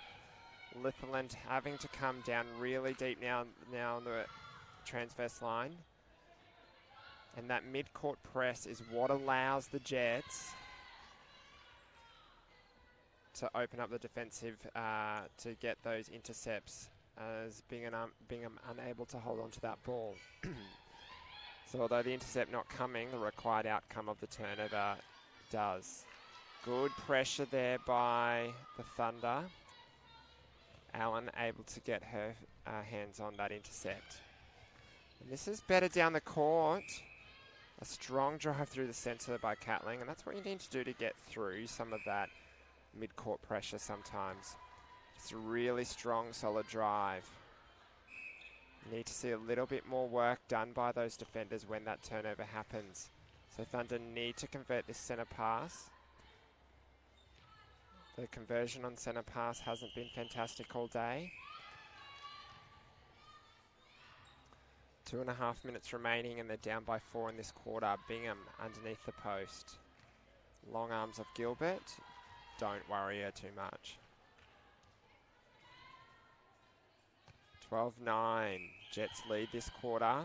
S1: Litherland having to come down really deep now on the transverse line. And that mid-court press is what allows the Jets to open up the defensive to get those intercepts, as Bingham unable to hold on to that ball. So although the intercept not coming, the required outcome of the turnover does. Good pressure there by the Thunder. Allen able to get her hands on that intercept. And this is better down the court. A strong drive through the centre by Catling, and that's what you need to do to get through some of that mid-court pressure sometimes. It's a really strong, solid drive. You need to see a little bit more work done by those defenders when that turnover happens. So Thunder need to convert this centre pass. The conversion on centre pass hasn't been fantastic all day. 2.5 minutes remaining and they're down by 4 in this quarter. Bingham underneath the post. Long arms of Gilbert. Don't worry her too much. 12-9. Jets lead this quarter.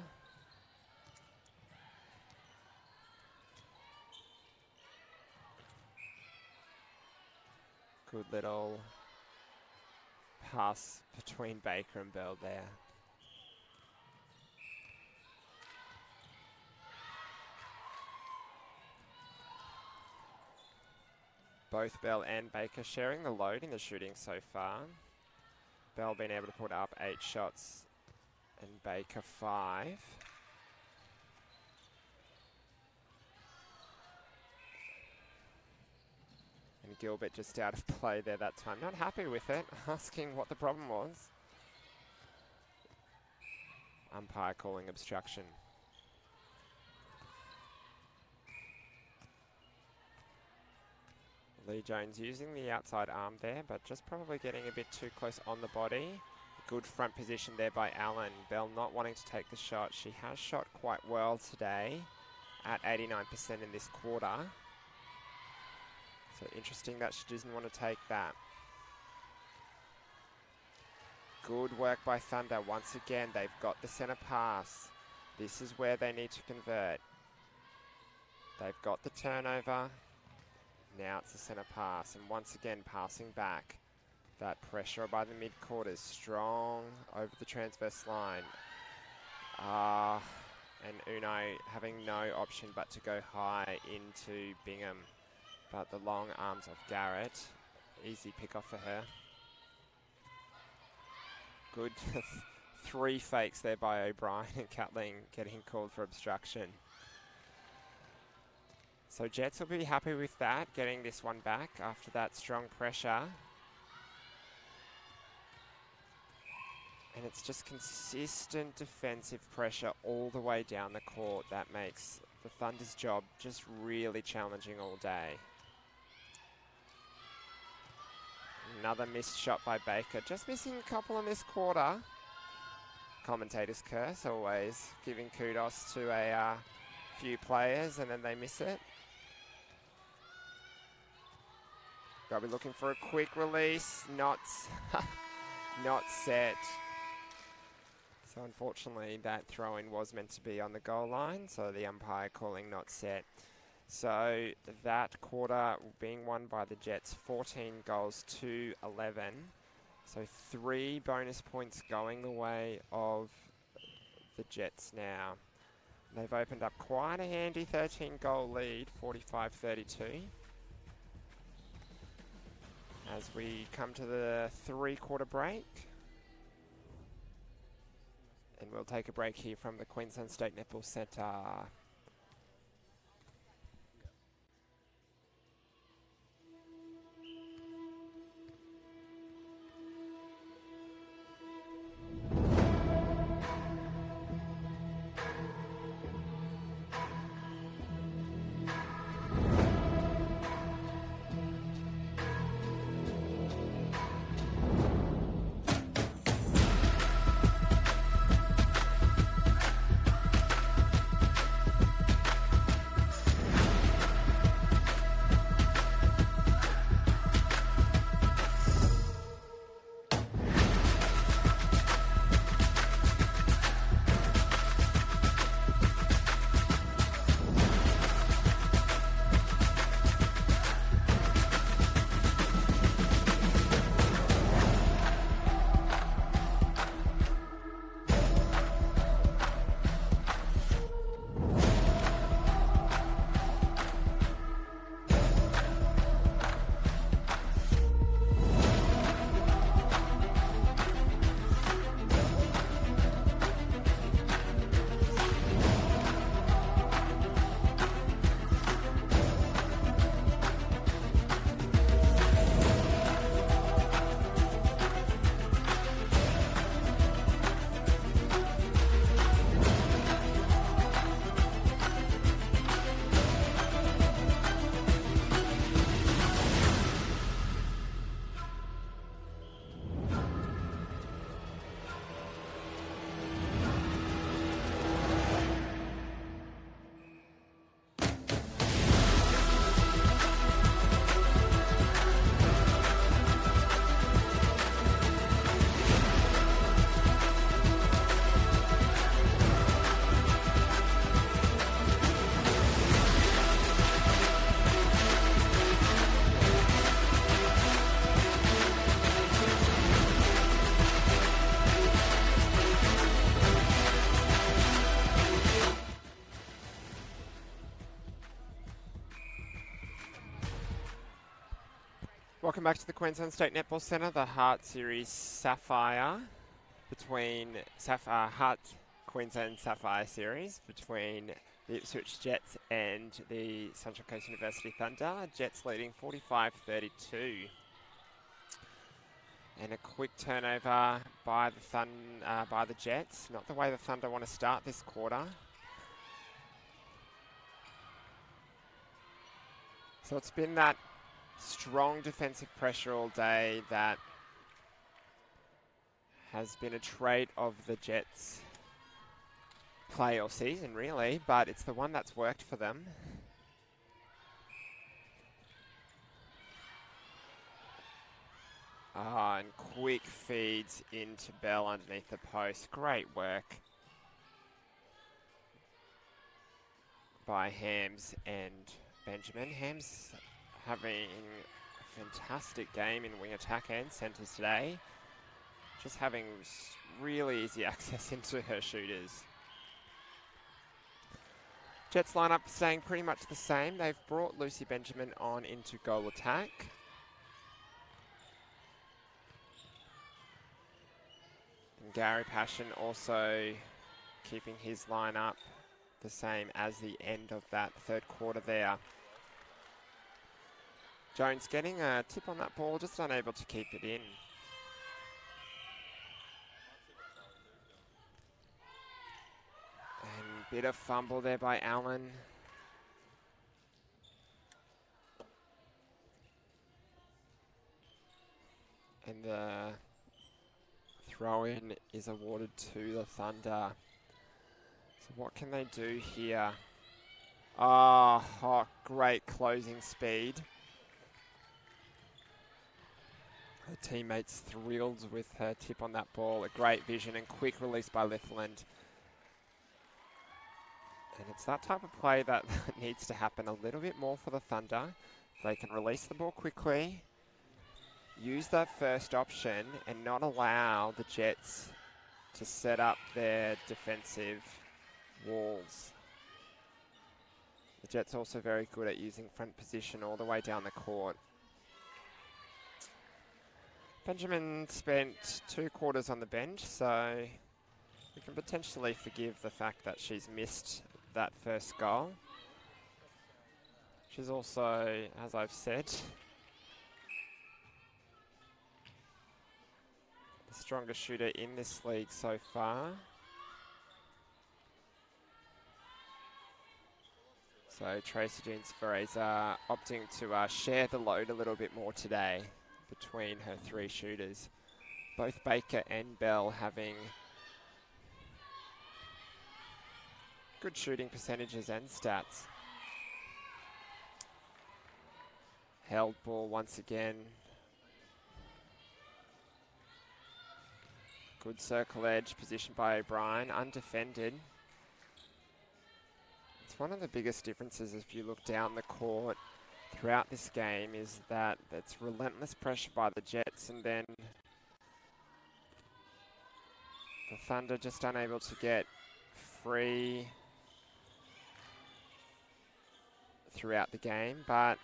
S1: Good little pass between Baker and Bell there. Both Bell and Baker sharing the load in the shooting so far. Bell being able to put up 8 shots and Baker 5. And Gilbert just out of play there that time. Not happy with it, asking what the problem was. Umpire calling obstruction. Lee Jones using the outside arm there, but just probably getting a bit too close on the body. Good front position there by Allen. Bell not wanting to take the shot. She has shot quite well today at 89% in this quarter. So interesting that she doesn't want to take that. Good work by Thunder. Once again, they've got the centre pass. This is where they need to convert. They've got the turnover. Now it's the centre pass, and once again passing back. That pressure by the mid-court is strong over the transverse line. And Unai having no option but to go high into Bingham. But the long arms of Garrett, easy pick off for her. Good 3 fakes there by O'Brien, and Catling getting called for obstruction. So Jets will be happy with that, getting this one back after that strong pressure. And it's just consistent defensive pressure all the way down the court that makes the Thunder's job just really challenging all day. Another missed shot by Baker, just missing a couple in this quarter. Commentators curse, always giving kudos to a few players and then they miss it. Got to be looking for a quick release, not set. So unfortunately that throw-in was meant to be on the goal line, so the umpire calling not set. So that quarter being won by the Jets, 14 goals to 11. So 3 bonus points going the way of the Jets now. They've opened up quite a handy 13-goal lead, 45-32. As we come to the 3-quarter break. And we'll take a break here from the Queensland State Netball Centre. Welcome back to the Queensland State Netball Centre, the HART Series Sapphire between HART Queensland Sapphire Series between the Ipswich Jets and the Central Coast University Thunder. Jets leading 45-32. And a quick turnover by the Jets. Not the way the Thunder want to start this quarter. So it's been that strong defensive pressure all day that has been a trait of the Jets' play all season, really, but it's the one that's worked for them. And quick feeds into Bell underneath the post. Great work by Hams and Benjamin. Hams having a fantastic game in wing attack and centres today. Just having really easy access into her shooters. Jets lineup staying pretty much the same. They've brought Lucy Benjamin on into goal attack. And Gary Passion also keeping his lineup the same as the end of that third quarter there. Jones getting a tip on that ball, just unable to keep it in. And bit of fumble there by Allen. And the throw-in is awarded to the Thunder. So what can they do here? Oh, great closing speed. Her teammates thrilled with her tip on that ball. A great vision and quick release by Litherland. And it's that type of play that needs to happen a little bit more for the Thunder. They can release the ball quickly, use that first option, and not allow the Jets to set up their defensive walls. The Jets also very good at using front position all the way down the court. Benjamin spent 2 quarters on the bench, so we can potentially forgive the fact that she's missed that first goal. She's also, as I've said, the strongest shooter in this league so far. So Tracy Jeans-Ferreira opting to share the load a little bit more today between her 3 shooters. Both Baker and Bell having good shooting percentages and stats. Held ball once again. Good circle edge positioned by O'Brien, undefended. It's one of the biggest differences if you look down the court throughout this game is that it's relentless pressure by the Jets, and then the Thunder just unable to get free throughout the game. But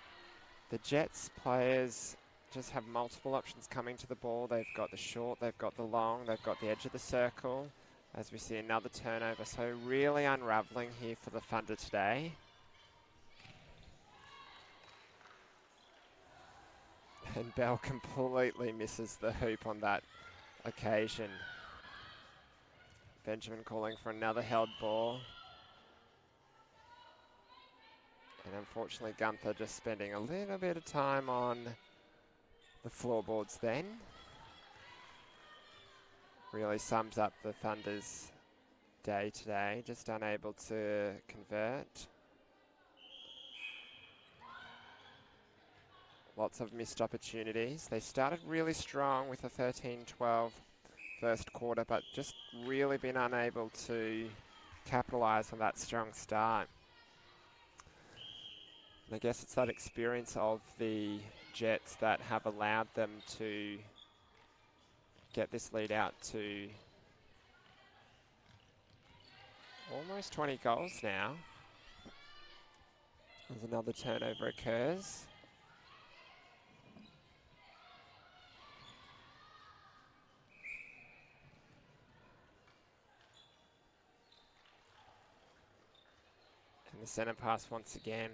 S1: the Jets players just have multiple options coming to the ball. They've got the short, they've got the long, they've got the edge of the circle. As we see another turnover, so really unraveling here for the Thunder today. And Bell completely misses the hoop on that occasion. Benjamin calling for another held ball. And unfortunately Gunther just spending a little bit of time on the floorboards then. Really sums up the Thunder's day today, just unable to convert. Lots of missed opportunities. They started really strong with a 13-12 first quarter, but just really been unable to capitalise on that strong start. And I guess it's that experience of the Jets that have allowed them to get this lead out to almost 20 goals now. As another turnover occurs. And the centre pass once again.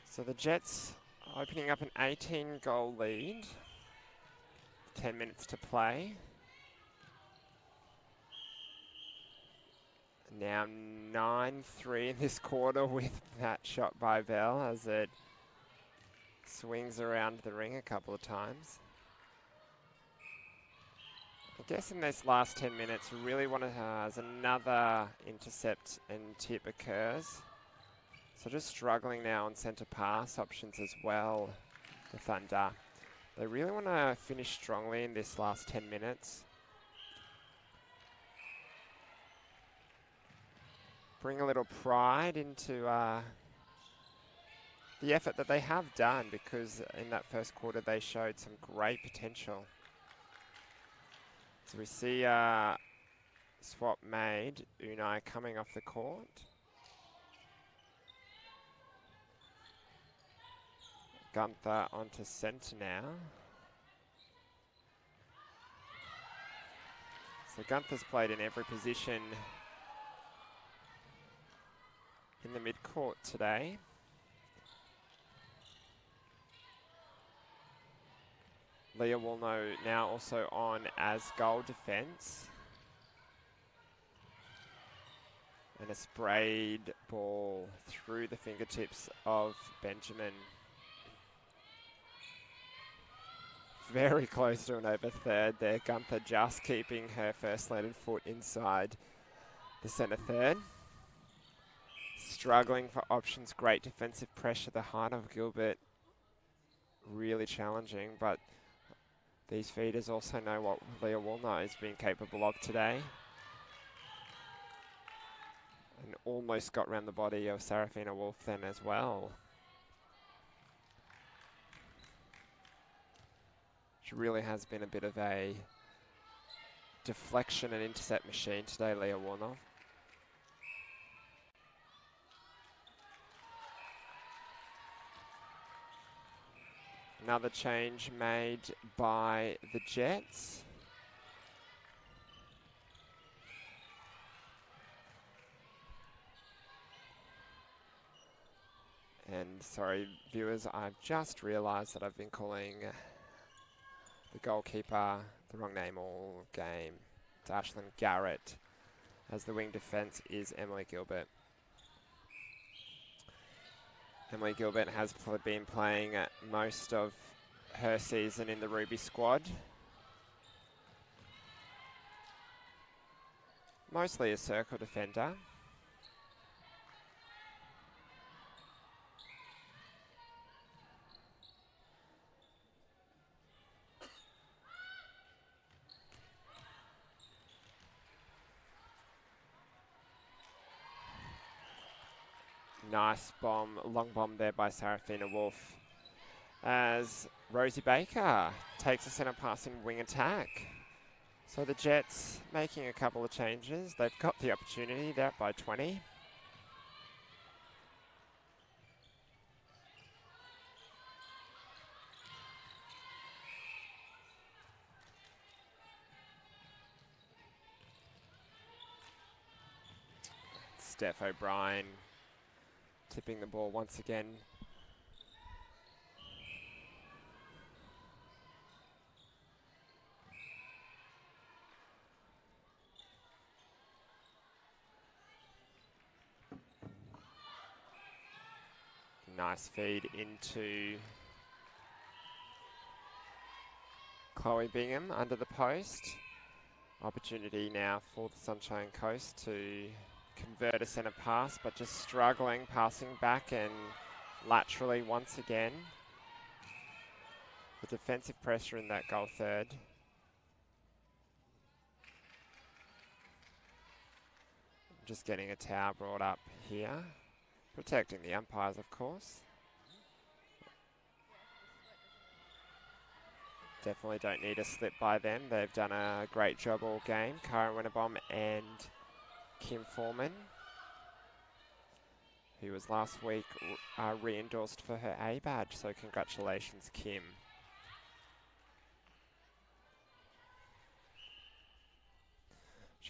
S1: So the Jets opening up an 18-goal lead. 10 minutes to play. Now 9-3 in this quarter with that shot by Bell as it swings around the ring a couple of times. I guess in this last 10 minutes, we really want to as another intercept and tip occurs. So just struggling now on centre pass options as well, the Thunder. They really want to finish strongly in this last 10 minutes. Bring a little pride into the effort that they have done, because in that first quarter they showed some great potential. So we see swap made, Unai coming off the court. Gunther onto centre now. So Gunther's played in every position in the mid-court today. Leah Woolnow now also on as goal defence. And a sprayed ball through the fingertips of Benjamin. Very close to an over third there. Gunther just keeping her first-landed foot inside the centre third. Struggling for options, great defensive pressure. The heart of Gilbert really challenging, but these feeders also know what Leah Woolnow has been capable of today. And almost got around the body of Sarafina Wolf then as well. She really has been a bit of a deflection and intercept machine today, Leah Woolnow. Another change made by the Jets. And sorry, viewers, I've just realised that I've been calling the goalkeeper the wrong name all game. It's Ashlyn Garrett, as the wing defence is Emily Gilbert. Emily Gilbert has been playing most of her season in the Ruby squad. Mostly a circle defender. Nice bomb, long bomb there by Sarafina Wolf, as Rosie Baker takes a centre pass in wing attack. So the Jets making a couple of changes. They've got the opportunity. They're up by 20. Steph O'Brien tipping the ball once again. Nice feed into Chloe Bingham under the post. Opportunity now for the Sunshine Coast to convert a centre pass, but just struggling, passing back and laterally once again. The defensive pressure in that goal third. Just getting a towel brought up here. Protecting the umpires, of course. Definitely don't need a slip by them. They've done a great job all game. Karen Winnebaum and Kim Foreman, who was last week re-endorsed for her A badge, so congratulations, Kim.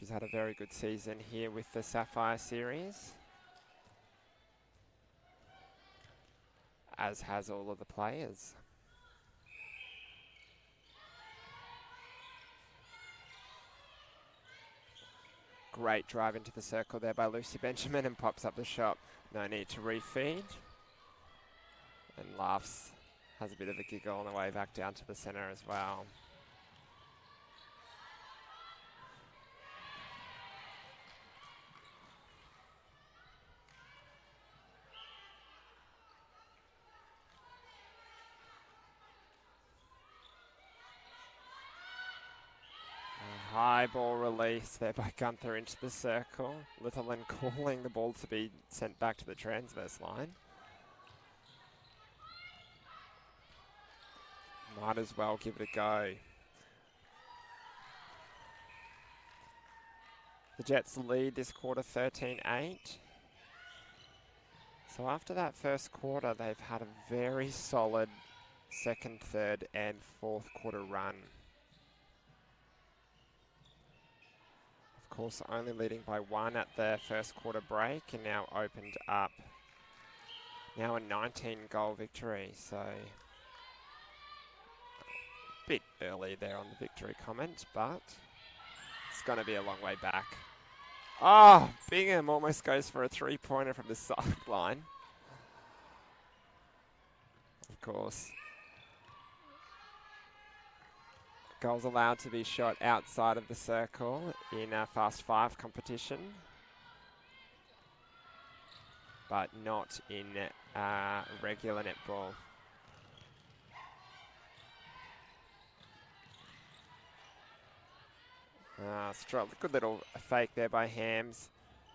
S1: She's had a very good season here with the Sapphire series, as has all of the players. Great drive into the circle there by Lucy Benjamin and pops up the shot. No need to refeed. And laughs, has a bit of a giggle on the way back down to the centre as well. High ball release there by Gunther into the circle. Litherland calling the ball to be sent back to the transverse line. Might as well give it a go. The Jets lead this quarter 13-8. So after that first quarter, they've had a very solid second, third and fourth quarter run. Of course, only leading by 1 at the first quarter break, and now opened up. Now a 19-goal victory, so a bit early there on the victory comment, but it's going to be a long way back. Oh, Bingham almost goes for a three-pointer from the sideline. Of course. Goals allowed to be shot outside of the circle in a Fast 5 competition, but not in regular netball. Good little fake there by Hams,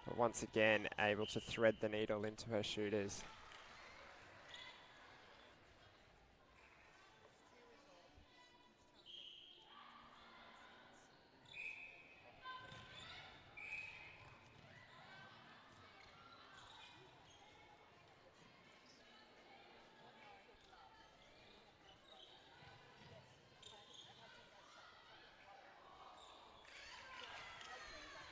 S1: but once again able to thread the needle into her shooters.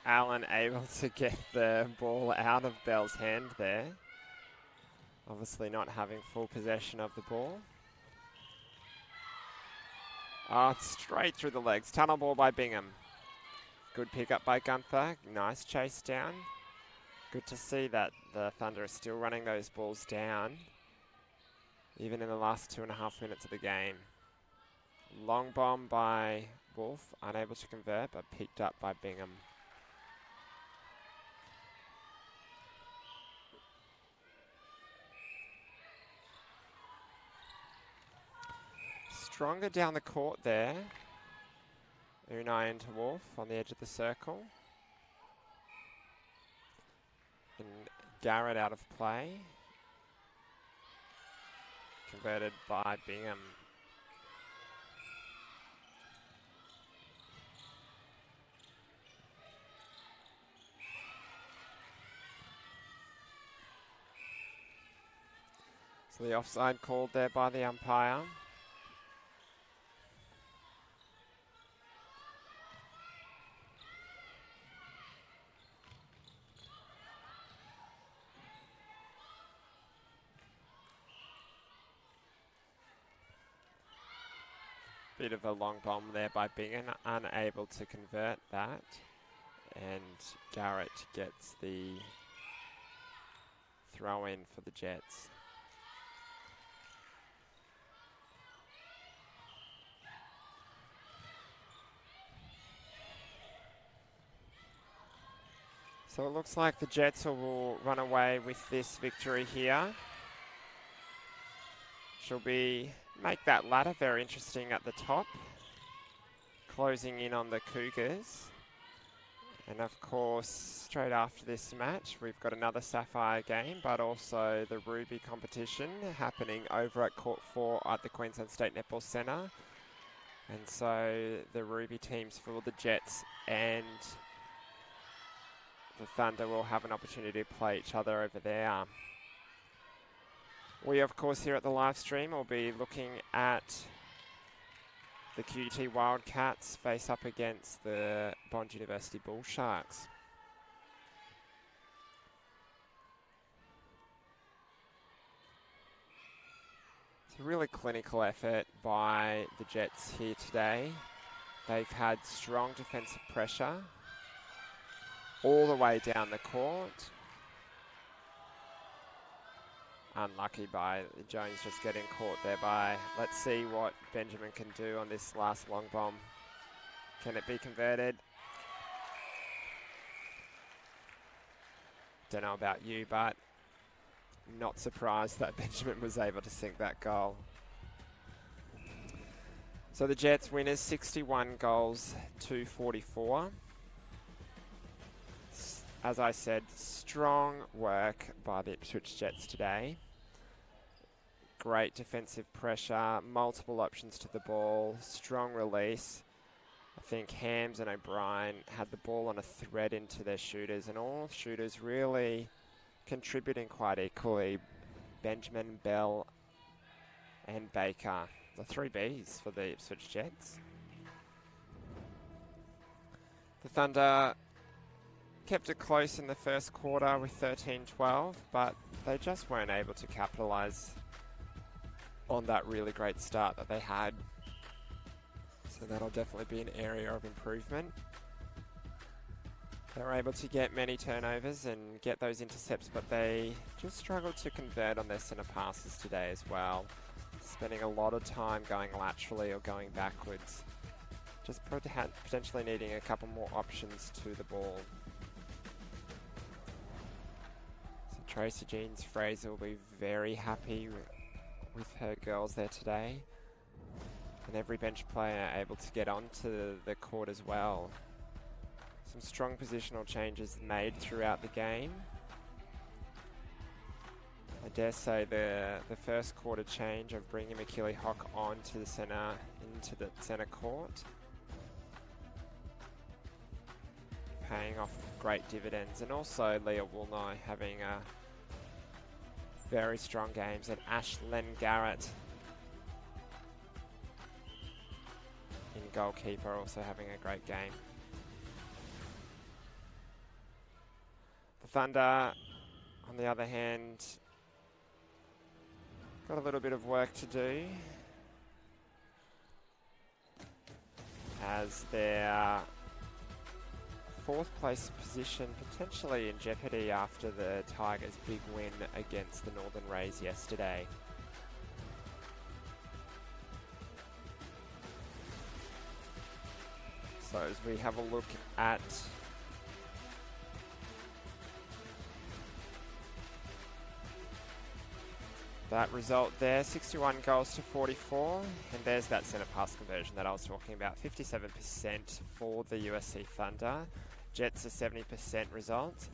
S1: Allen able to get the ball out of Bell's hand there. Obviously not having full possession of the ball. Oh, straight through the legs. Tunnel ball by Bingham. Good pick up by Gunther. Nice chase down. Good to see that the Thunder are still running those balls down, even in the last 2.5 minutes of the game. Long bomb by Wolf, unable to convert, but picked up by Bingham. Stronger down the court there. Unai into Wolf on the edge of the circle. And Garrett out of play. Converted by Bingham. So the offside called there by the umpire. Bit of a long bomb there by Bingham, unable to convert that. And Garrett gets the throw in for the Jets. So it looks like the Jets will run away with this victory here. She'll make that ladder very interesting at the top, closing in on the Cougars. And of course, straight after this match, we've got another Sapphire game, but also the Ruby competition happening over at Court 4 at the Queensland State Netball Centre. And so the Ruby teams for the Jets and the Thunder will have an opportunity to play each other over there. We, of course, here at the live stream will be looking at The QT Wildcats face up against the Bond University Bull Sharks. It's a really clinical effort by the Jets here today. They've had strong defensive pressure all the way down the court. Unlucky by Jones just getting caught there by. Let's see what Benjamin can do on this last long bomb. Can it be converted? Don't know about you, but not surprised that Benjamin was able to sink that goal. So the Jets winners 61 goals to 44. As I said, strong work by the Ipswich Jets today. Great defensive pressure, multiple options to the ball, strong release. I think Hams and O'Brien had the ball on a thread into their shooters, and all shooters really contributing quite equally. Benjamin, Bell and Baker, the 3 Bs for the Ipswich Jets. The Thunder kept it close in the first quarter with 13-12, but they just weren't able to capitalise on that really great start that they had. So that'll definitely be an area of improvement. They were able to get many turnovers and get those intercepts, but they just struggled to convert on their centre passes today as well. Spending a lot of time going laterally or going backwards. Just potentially needing a couple more options to the ball. So Tracy Jeans-Fraser will be very happy with her girls there today. And every bench player able to get onto the court as well. Some strong positional changes made throughout the game. I dare say the first quarter change of bringing McKilly Hock onto the centre, into the centre court, paying off great dividends. And also Leah Woolnoy having a very strong games, and Ashlyn Garrett in goalkeeper also having a great game. The Thunder, on the other hand, got a little bit of work to do as their 4th place position potentially in jeopardy after the Tigers' big win against the Northern Rays yesterday. So as we have a look at that result there, 61 goals to 44, and there's that centre pass conversion that I was talking about, 57% for the USC Thunder. Jets a 70% result.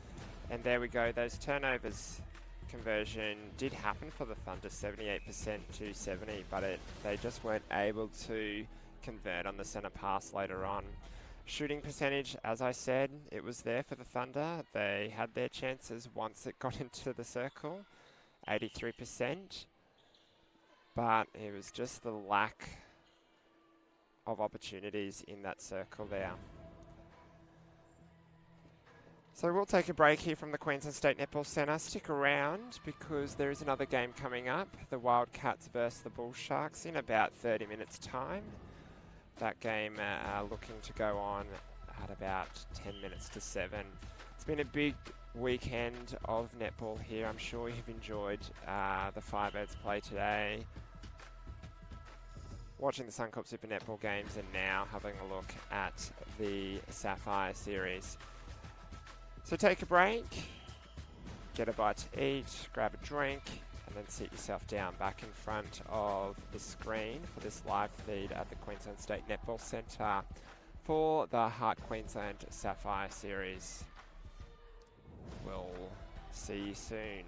S1: And there we go, those turnovers conversion did happen for the Thunder, 78% to 70, but they just weren't able to convert on the centre pass later on. Shooting percentage, as I said, it was there for the Thunder. They had their chances once it got into the circle, 83%, but it was just the lack of opportunities in that circle there. So we'll take a break here from the Queensland State Netball Centre. Stick around because there is another game coming up. The Wildcats versus the Bull Sharks in about 30 minutes time. That game looking to go on at about 10 minutes to 7. It's been a big weekend of netball here. I'm sure you've enjoyed the Firebirds play today. Watching the Suncorp Super Netball games and now having a look at the Sapphire series. So take a break, get a bite to eat, grab a drink, and then sit yourself down back in front of the screen for this live feed at the Queensland State Netball Centre for the HART Queensland Sapphire series. We'll see you soon.